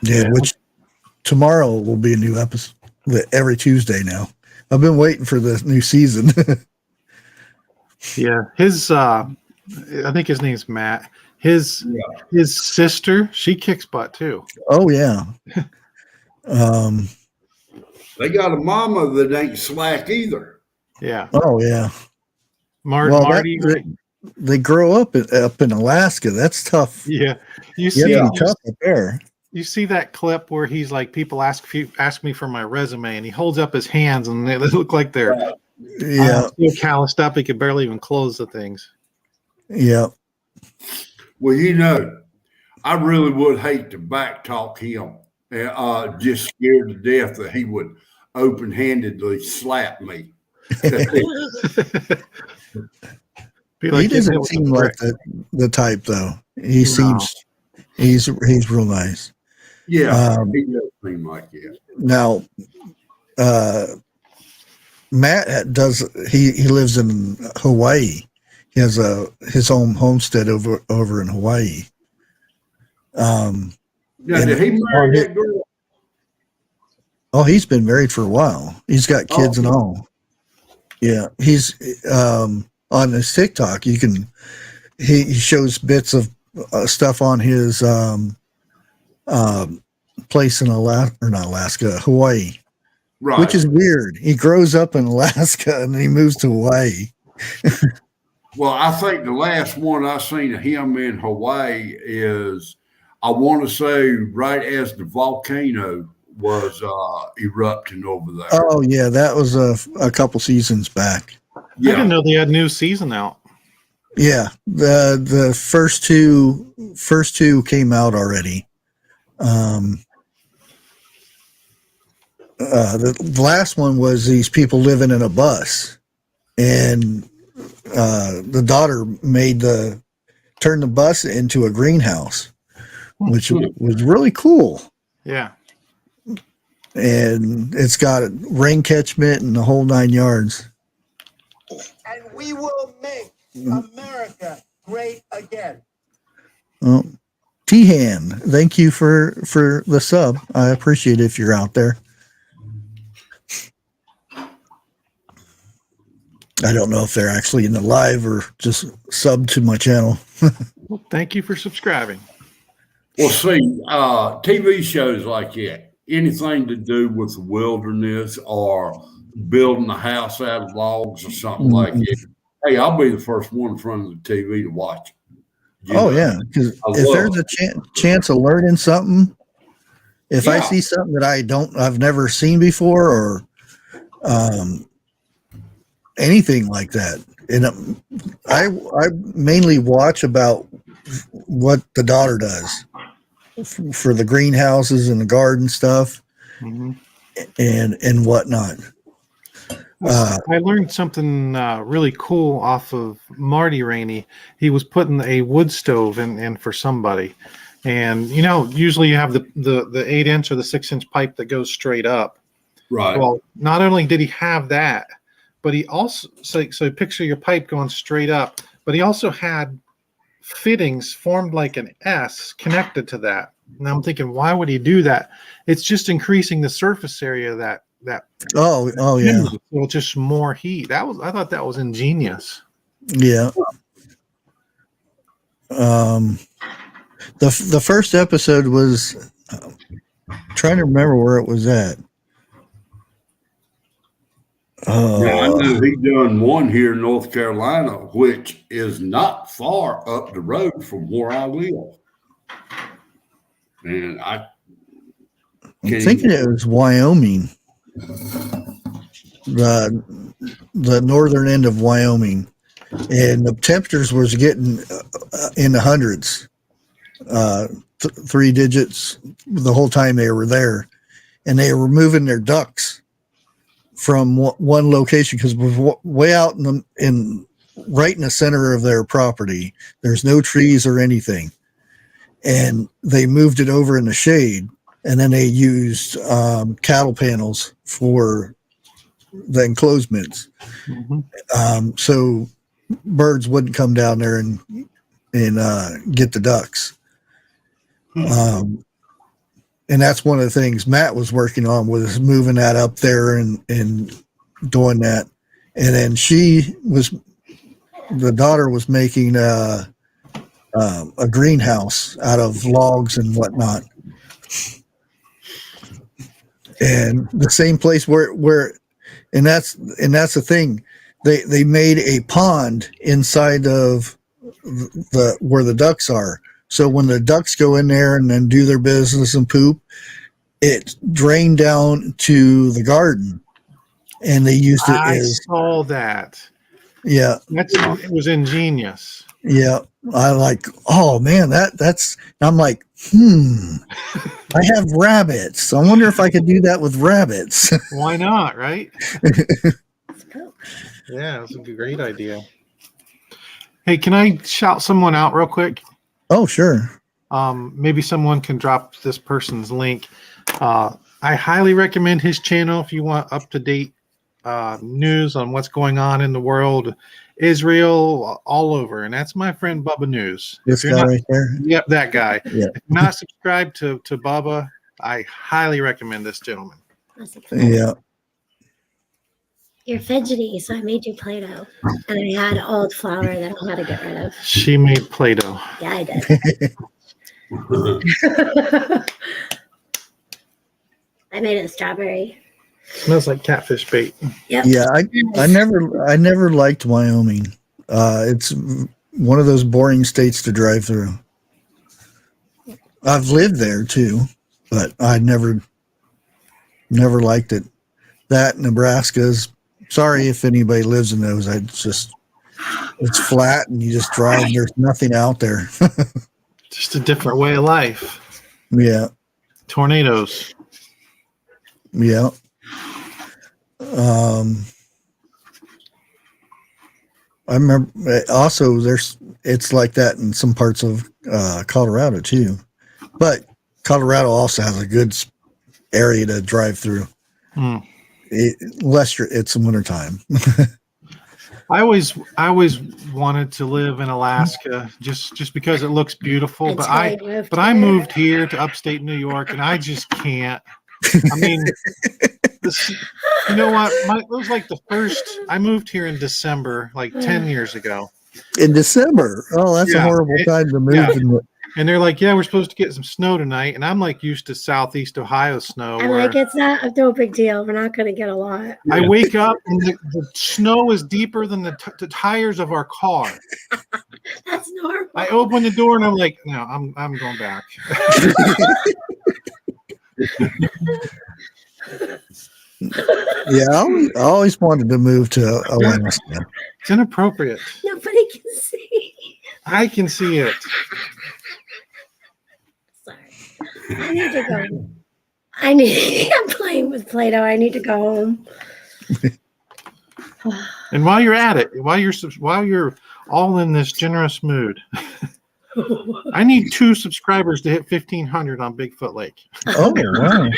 Yeah, which tomorrow will be a new episode every Tuesday now. I've been waiting for the new season. Yeah. His I think his name's Matt. His sister, she kicks butt too. Oh yeah. They got a mama that ain't slack either. Yeah. Oh yeah. Well, Marty. they grow up in Alaska. That's tough. Yeah, you You see, have to be tough up there. you see that clip where he's like, people ask me for my resume, and he holds up his hands, and they look like they're Yeah, so calloused up he could barely even close the things. yeah. Well, I really would hate to backtalk him. Just scared to death that he would open-handedly slap me. Be like, He doesn't "Yeah, that seem was like the type though. He seems he's real nice. Yeah, he does seem like it. Now, Matt he lives in Hawaii. He has his own homestead over in Hawaii. Now, did he marry that girl? Oh, he's been married for a while. He's got kids and all. Yeah, he's on his TikTok. He shows bits of stuff on his place in Hawaii, Right. which is weird. He grows up in Alaska and he moves to Hawaii. Well, I think the last one I seen of him in Hawaii is, I want to say, right as the volcano was erupting over there. Oh yeah, that was a couple seasons back. I didn't know they had a new season out. Yeah, the first two came out already. The last one was these people living in a bus, and the daughter turned the bus into a greenhouse, which was really cool. Yeah. And it's got a rain catchment and the whole 9 yards. And we will make America great again. Well, T-Han, thank you for the sub. I appreciate it if you're out there. I don't know if they're actually in the live or just sub to my channel. Well, thank you for subscribing. Well, see, TV shows like that, anything to do with the wilderness or building a house out of logs or something like that. Hey, I'll be the first one in front of the TV to watch it. Yeah, because if there's a chance of learning something, if I see something that I've never seen before, or anything like that, and I mainly watch about what the daughter does for the greenhouses and the garden stuff, and whatnot. I learned something really cool off of Marty Rainey. He was putting a wood stove in for somebody, and usually you have the 8-inch or the 6-inch pipe that goes straight up. Right. Well, not only did he have that, but he also so picture your pipe going straight up, but he also had fittings formed like an S connected to that. And I'm thinking, why would he do that? It's just increasing the surface area of that. Oh yeah. So just more heat. I thought that was ingenious. Yeah. The first episode was trying to remember where it was at. I know he done one here in North Carolina, which is not far up the road from where I live. And I'm thinking it was Wyoming. The northern end of Wyoming, and the temperatures was getting in the hundreds, 3 digits the whole time they were there, and they were moving their ducks from one location because it was way out right in the center of their property. There's no trees or anything, and they moved it over in the shade, and then they used cattle panels for the enclosements, so birds wouldn't come down there and get the ducks. And that's one of the things Matt was working on, was moving that up there and doing that. And then the daughter was making a greenhouse out of logs and whatnot. And the same place where and that's the thing. they made a pond inside of the where the ducks are. So when the ducks go in there and then do their business and poop, it drained down to the garden, and they used it I as saw that. yeah. It was ingenious. Yeah, I like. Oh man, that's. I'm like, I have rabbits. I wonder if I could do that with rabbits. Why not, right? It's cool. Yeah, that's a great idea. Hey, can I shout someone out real quick? Oh sure. Maybe someone can drop this person's link. I highly recommend his channel if you want up-to-date news on what's going on in the world, Israel, all over. And that's my friend Bubba News. This guy right there. Yep, that guy. Yeah. If you're not subscribed to Bubba, I highly recommend this gentleman. That's exciting. Yeah. You're fidgety, so I made you Play-Doh. And I had old flour that I had to get rid of. She made Play-Doh. Yeah, I did. I made it strawberry. Smells like catfish bait. Yep. Yeah. I never liked Wyoming. It's one of those boring states to drive through. I've lived there too, but I never liked it. That Nebraska's. Sorry if anybody lives in those. It's flat and you just drive. There's nothing out there. Just a different way of life. Yeah. Tornadoes. Yeah. I remember also it's like that in some parts of Colorado too, but Colorado also has a good area to drive through. Unless it's wintertime. I always wanted to live in Alaska just because it looks beautiful. But I moved here to upstate New York, and I just can't. I mean, you know what? It was like the first. I moved here in December, like 10 years ago. In December? Oh, that's a horrible time to move. Yeah. And they're like, "Yeah, we're supposed to get some snow tonight," and I'm like used to Southeast Ohio snow. I'm like, it's not no big deal. We're not going to get a lot. I wake up and the snow is deeper than the tires of our car. That's normal. I open the door and I'm like, no, I'm going back. Yeah, I always wanted to move to Alaska. It's inappropriate. Nobody can see. I can see it. Sorry. I need to go. I'm playing with Play-Doh. I need to go home. And while you're at it, while you're all in this generous mood, I need 2 subscribers to hit 1,500 on Bigfoot Lake. Oh, wow.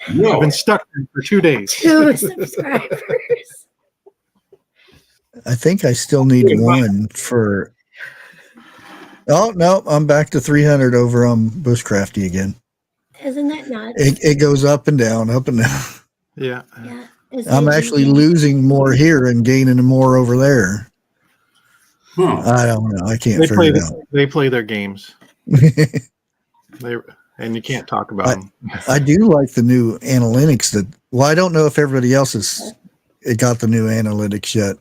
I've been stuck there for 2 days. 2 subscribers. I think I still need one for. Oh no, I'm back to 300 over on Bushcrafty again. Isn't that nuts? It goes up and down, up and down. Yeah. Yeah. I'm actually losing more here and gaining more over there. Huh. I don't know. I can't figure it out. They play their games. And you can't talk about them. I do like the new analytics I don't know if everybody else got the new analytics yet.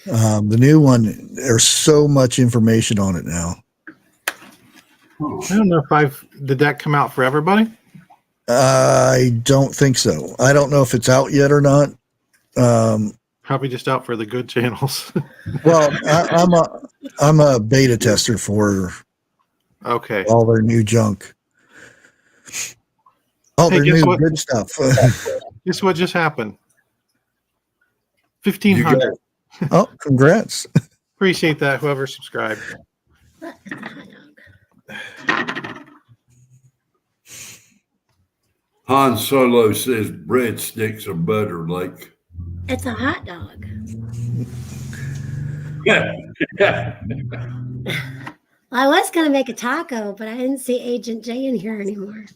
The new one, there's so much information on it now. I don't know if did that come out for everybody? I don't think so. I don't know if it's out yet or not. Probably just out for the good channels. Well, I'm a beta tester for Okay. all their new junk. All their new good stuff. Guess what just happened? 1,500. Oh, congrats. Appreciate that, whoever subscribed. Han Solo says breadsticks are butter like. It's a hot dog. Yeah. Well, I was going to make a taco, but I didn't see Agent J in here anymore.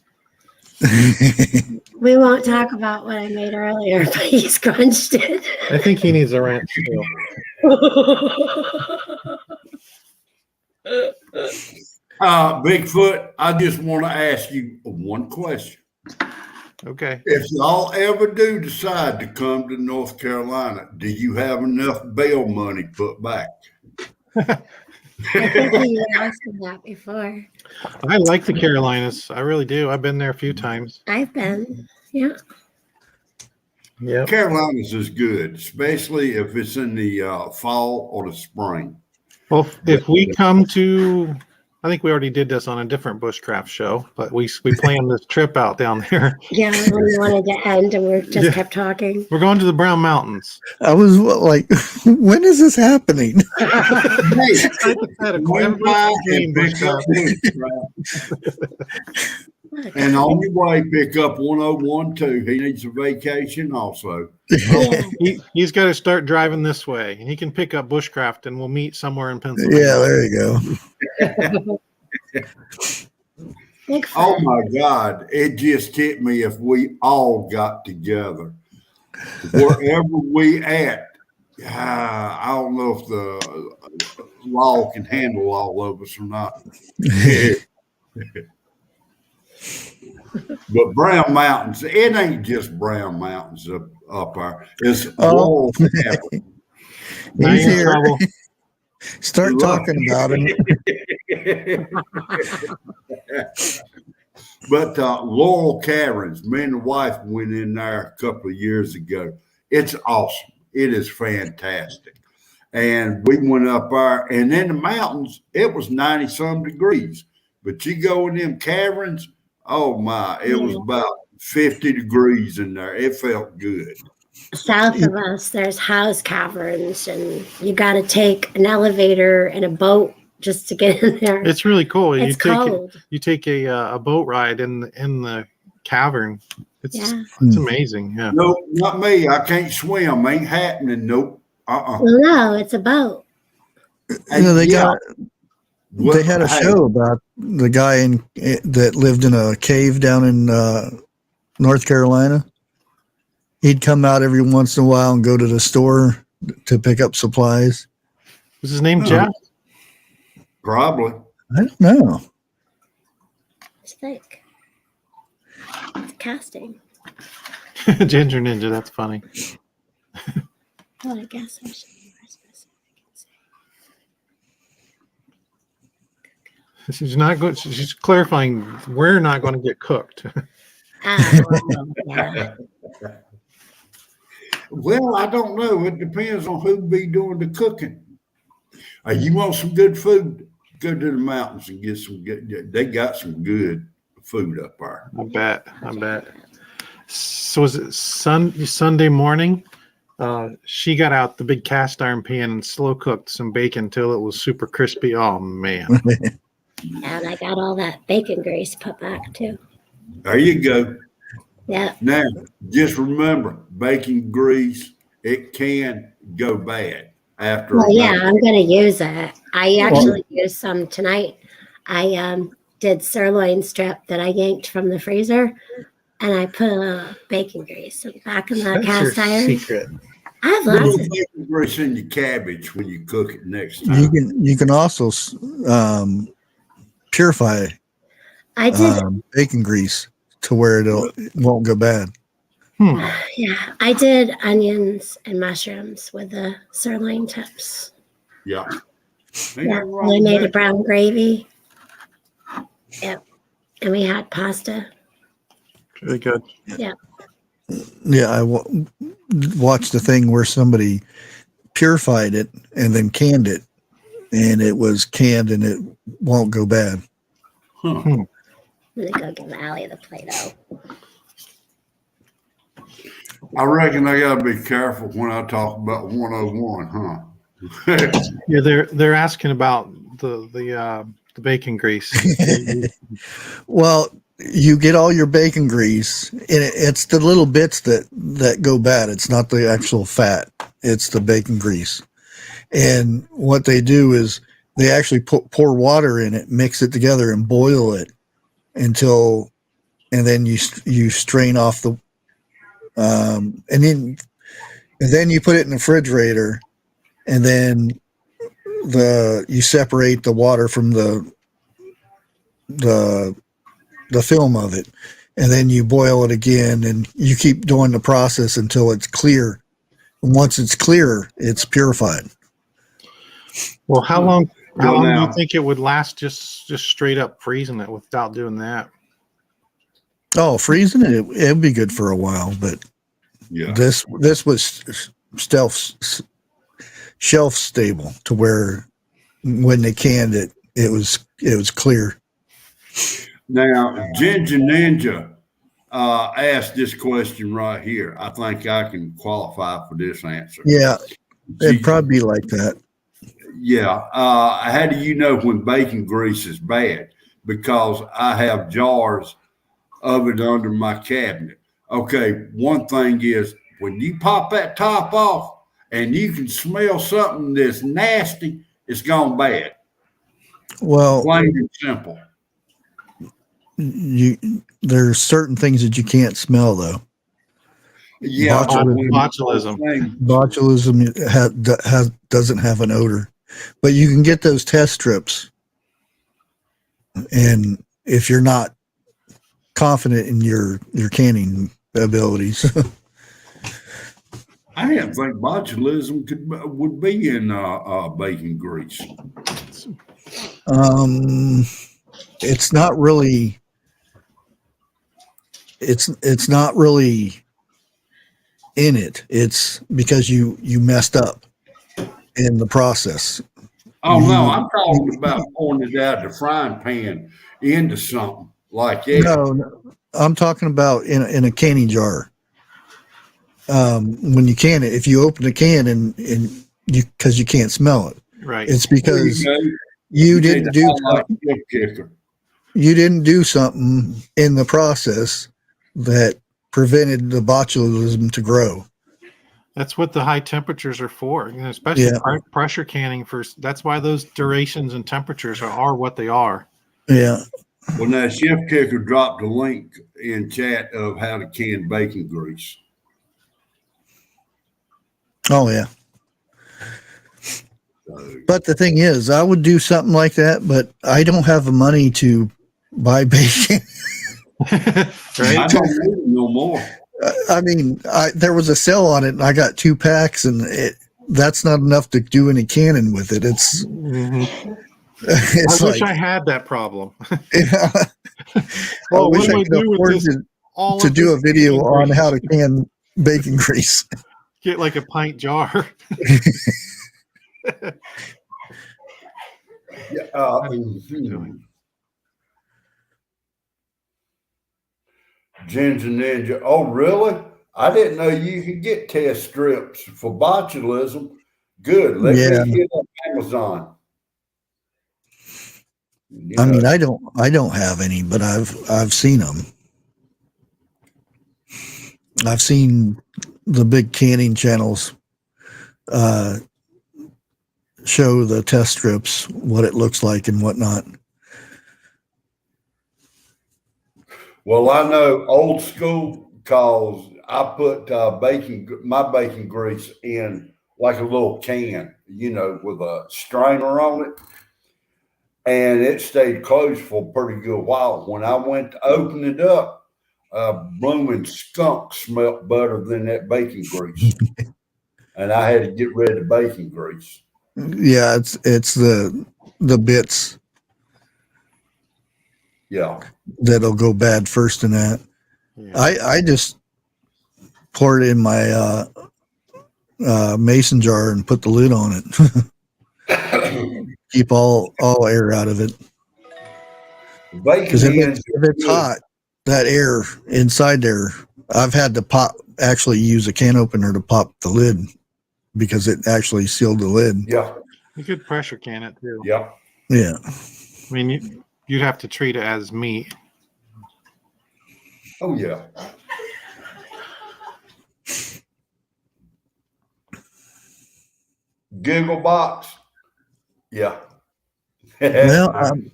We won't talk about what I made earlier, but he scrunched it. I think he needs a ranch too. Bigfoot, I just want to ask you one question. Okay. If y'all ever do decide to come to North Carolina, do you have enough bail money put back? I think you asked me that before. I like the Carolinas. I really do. I've been there a few times. I've been. Yeah. Yeah. Carolinas is good, especially if it's in the fall or the spring. Well, if we come to, I think we already did this on a different Bushcraft show, but we planned this trip out down there. Yeah, when we wanted to end and we just kept talking. We're going to the Brown Mountains. I was like, when is this happening? Hey, Hypothetical. come by and pick up and on your way, pick up 1012. He needs a vacation also. Yeah. He's got to start driving this way, and he can pick up Bushcraft, and we'll meet somewhere in Pennsylvania. Yeah, there you go. Big Oh fun. my God. It just hit me if we all got together. Wherever we at, I don't know if the law can handle all of us or not. But Brown Mountains, it ain't just Brown Mountains up there. It's Oh. Laurel Cabin. Now He's you're in here. trouble. Start talking about him. But Laurel Caverns, me and the wife went in there a couple of years ago. It's awesome. It is fantastic. And we went up there, and in the mountains, it was 90 some degrees. But you go in them caverns, oh my, it was about 50 degrees in there. It felt good. South of us, there's house caverns, and you got to take an elevator and a boat just to get in there. It's really cool. It's cold. You take a boat ride in the cavern. It's amazing. Yeah. Nope, not me. I can't swim. Ain't happening. Nope. Well, no, it's a boat. You know, they had a show about the guy that lived in a cave down in North Carolina. He'd come out every once in a while and go to the store to pick up supplies. Was his name Jeff? Probably. I don't know. It's thick. It's casting. Ginger Ninja. That's funny. Well, I guess I should be more specific. She's not good. She's clarifying. We're not going to get cooked. Yeah. Well, I don't know. It depends on who be doing the cooking. You want some good food? Go to the mountains and get some good. They got some good food up there. I bet. So was it Sunday morning? She got out the big cast iron pan and slow cooked some bacon till it was super crispy. Oh man! And I got all that bacon grease put back too. There you go. Yeah. Now, just remember, bacon grease, it can go bad after. Well, yeah, I'm going to use it. I actually used some tonight. I did sirloin strip that I yanked from the freezer, and I put a bacon grease back in the cast iron. Secret. I have Put a lots little of. bacon grease in your cabbage when you cook it next time. You can also purify I did. bacon grease to where it won't go bad. Yeah, I did onions and mushrooms with the sirloin tips. Yeah. Yeah, we made a brown gravy. Yep, and we had pasta. Really good. Yeah. Yeah, I watched the thing where somebody purified it and then canned it, and it was canned and it won't go bad. I'm gonna go give Allie the Play-Doh. I reckon I gotta be careful when I talk about 101, huh? Yeah, they're asking about the bacon grease. Well, you get all your bacon grease, and it's the little bits that go bad. It's not the actual fat; it's the bacon grease. And what they do is they actually pour water in it, mix it together, and boil it and then you strain off the, and then you put it in the refrigerator, and then you separate the water from the film of it, and then you boil it again, and you keep doing the process until it's clear. And once it's clear, it's purified. Well, how long Well, do you now- think it would last just straight up freezing it without doing that? Oh, freezing it, it'd be good for a while, but Yeah. this was shelf stable to where when they canned it, it was clear. Now, Ginger Ninja asked this question right here. I think I can qualify for this answer. Yeah, it'd She- probably be like that. Yeah. How do you know when bacon grease is bad? Because I have jars of it under my cabinet. Okay. One thing is when you pop that top off and you can smell something that's nasty, it's gone bad. Well, Plain and simple. there's certain things that you can't smell though. Yeah. Botulism. Botulism doesn't have an odor, but you can get those test strips. And if you're not confident in your canning abilities, I didn't think botulism would be in bacon grease. it's not really. It's not really in it. It's because you messed up in the process. Oh no, I'm talking about pouring it out of the frying pan into something like that. No, I'm talking about in a canning jar. When you can it, if you open the can and you because you can't smell it, Right. it's because There you go. you didn't need do to highlight something, the kicker. you didn't do something in the process that prevented the botulism to grow. That's what the high temperatures are for, especially pressure canning. That's why those durations and temperatures are what they are. Yeah. Well, now Chef Kicker dropped a link in chat of how to can bacon grease. Oh yeah. So, But the thing is, I would do something like that, but I don't have the money to buy bacon. I Right. don't need it no more. I mean, there was a sale on it, and I got 2 packs, and that's not enough to do any canning with it. It's, Mhm. it's I wish like, I had that problem. yeah. Well, I wish what do I I could do with afford this? All to of do a this video bacon on grease? how to can bacon grease. Get like a pint jar. Yeah, Ginger Ninja. Oh, really? I didn't know you could get test strips for botulism. Good. Let Yeah. me hit up Amazon. You I mean, know, I don't have any, but I've seen them. I've seen the big canning channels show the test strips, what it looks like and whatnot. well, I know old school because I put my bacon grease in like a little can, with a strainer on it. And it stayed closed for a pretty good while. When I went to open it up, blooming skunk smelled better than that bacon grease. And I had to get rid of the bacon grease. Yeah, it's the bits Yeah. that'll go bad first in that. Yeah. I just pour it in my mason jar and put the lid on it. Keep all air out of it. Bacon Because if hands it's hot, that air inside there, I've had to actually use a can opener to pop the lid because it actually sealed the lid. Yeah. You could pressure can it too. Yeah. Yeah. I mean, you'd have to treat it as meat. Oh, yeah. Giggle box. Yeah. Well, I'm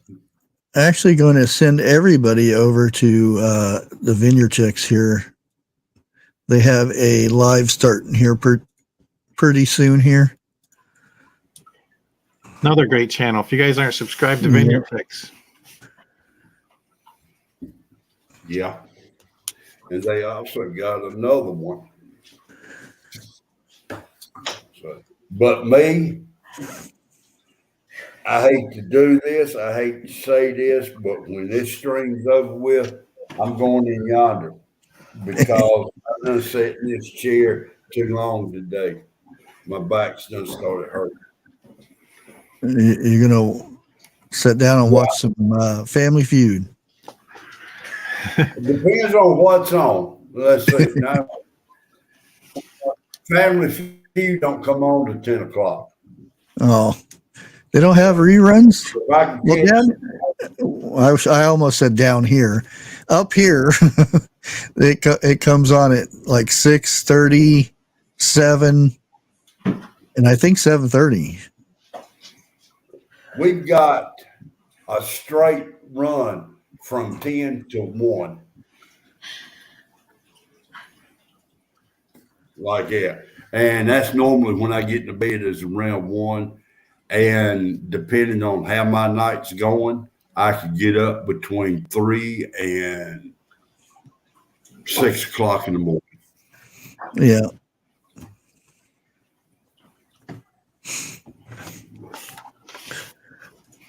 actually going to send everybody over to the Vineyard Chicks here. They have a live starting here pretty soon here. Another great channel. If you guys aren't subscribed to Yeah. Vineyard Fix, Yeah. and they also got another one. So, but me, I hate to do this. I hate to say this, but when this string's over with, I'm going in yonder because I've done sat in this chair too long today. My back's done started hurting. You're gonna sit down and watch some Family Feud. It depends on what's on. Let's see. Now, Family Feud don't come on to 10 o'clock. Oh, they don't have reruns? If I can Well, get I almost said down here. Up here, it comes on at like 6:30, 7, and I think 7:30. we've got a straight run from 10 to 1. Like that. And that's normally when I get to bed is around 1. And depending on how my night's going, I could get up between 3 and 6 o'clock in the morning. Yeah.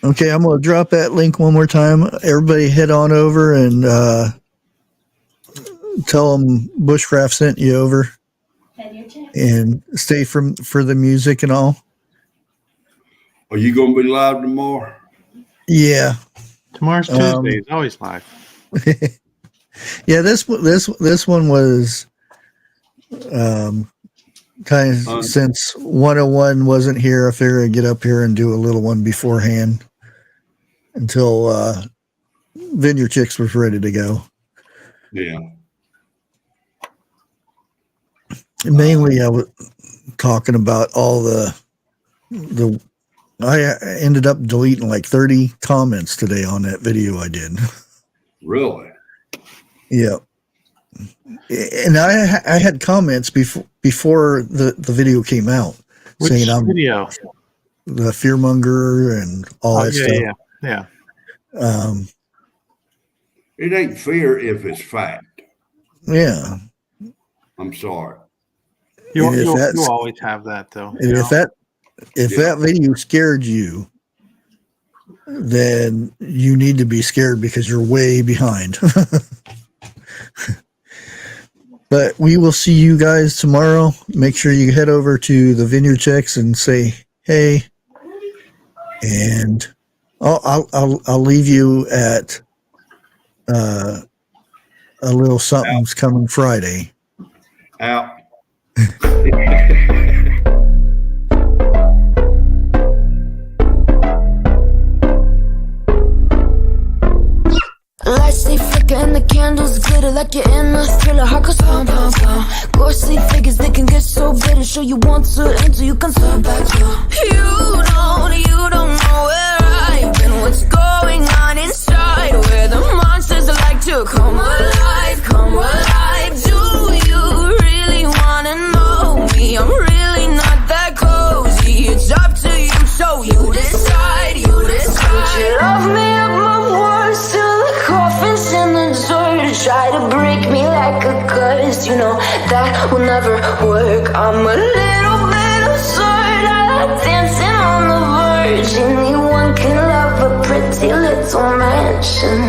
Okay, I'm gonna drop that link one more time. Everybody head on over and tell them Bushcraft sent you over, and stay for the music and all. Are you going to be live tomorrow? Yeah. Tomorrow's Tuesday. It's always live. Yeah, this one was kind of since 101 wasn't here. I figured I'd get up here and do a little one beforehand until Vineyard Chicks was ready to go. Yeah. And mainly, I was talking about all the. I ended up deleting like 30 comments today on that video I did. Really? Yeah. And I had comments before the video came out. Which saying I'm video? the fearmonger and all that stuff. Yeah. It ain't fear if it's fact. Yeah. I'm sorry. You'll And if always have that, though. And if that video scared you, then you need to be scared because you're way behind. But we will see you guys tomorrow. Make sure you head over to the Vineyard Checks and say hey. And I'll leave you at a little something's coming Friday. Out. Lights they flicker and the candles glitter like you're in a thriller. Heart goes pound, pound, pound. Ghostly figures, they can get so bitter. Show you once until you can turn back now. You don't know where I've been. What's going on inside? Where the monsters like to come alive, come alive. Do you really wanna know me? I'm really not that cozy. It's up to you, so you decide, you decide. Would you love me at my worst till the coffin's in the dirt? Try to break me like a curse, you know that will never work. I'm a little bit absurd, I like dancing on the verge. Anyone can love a pretty little mansion.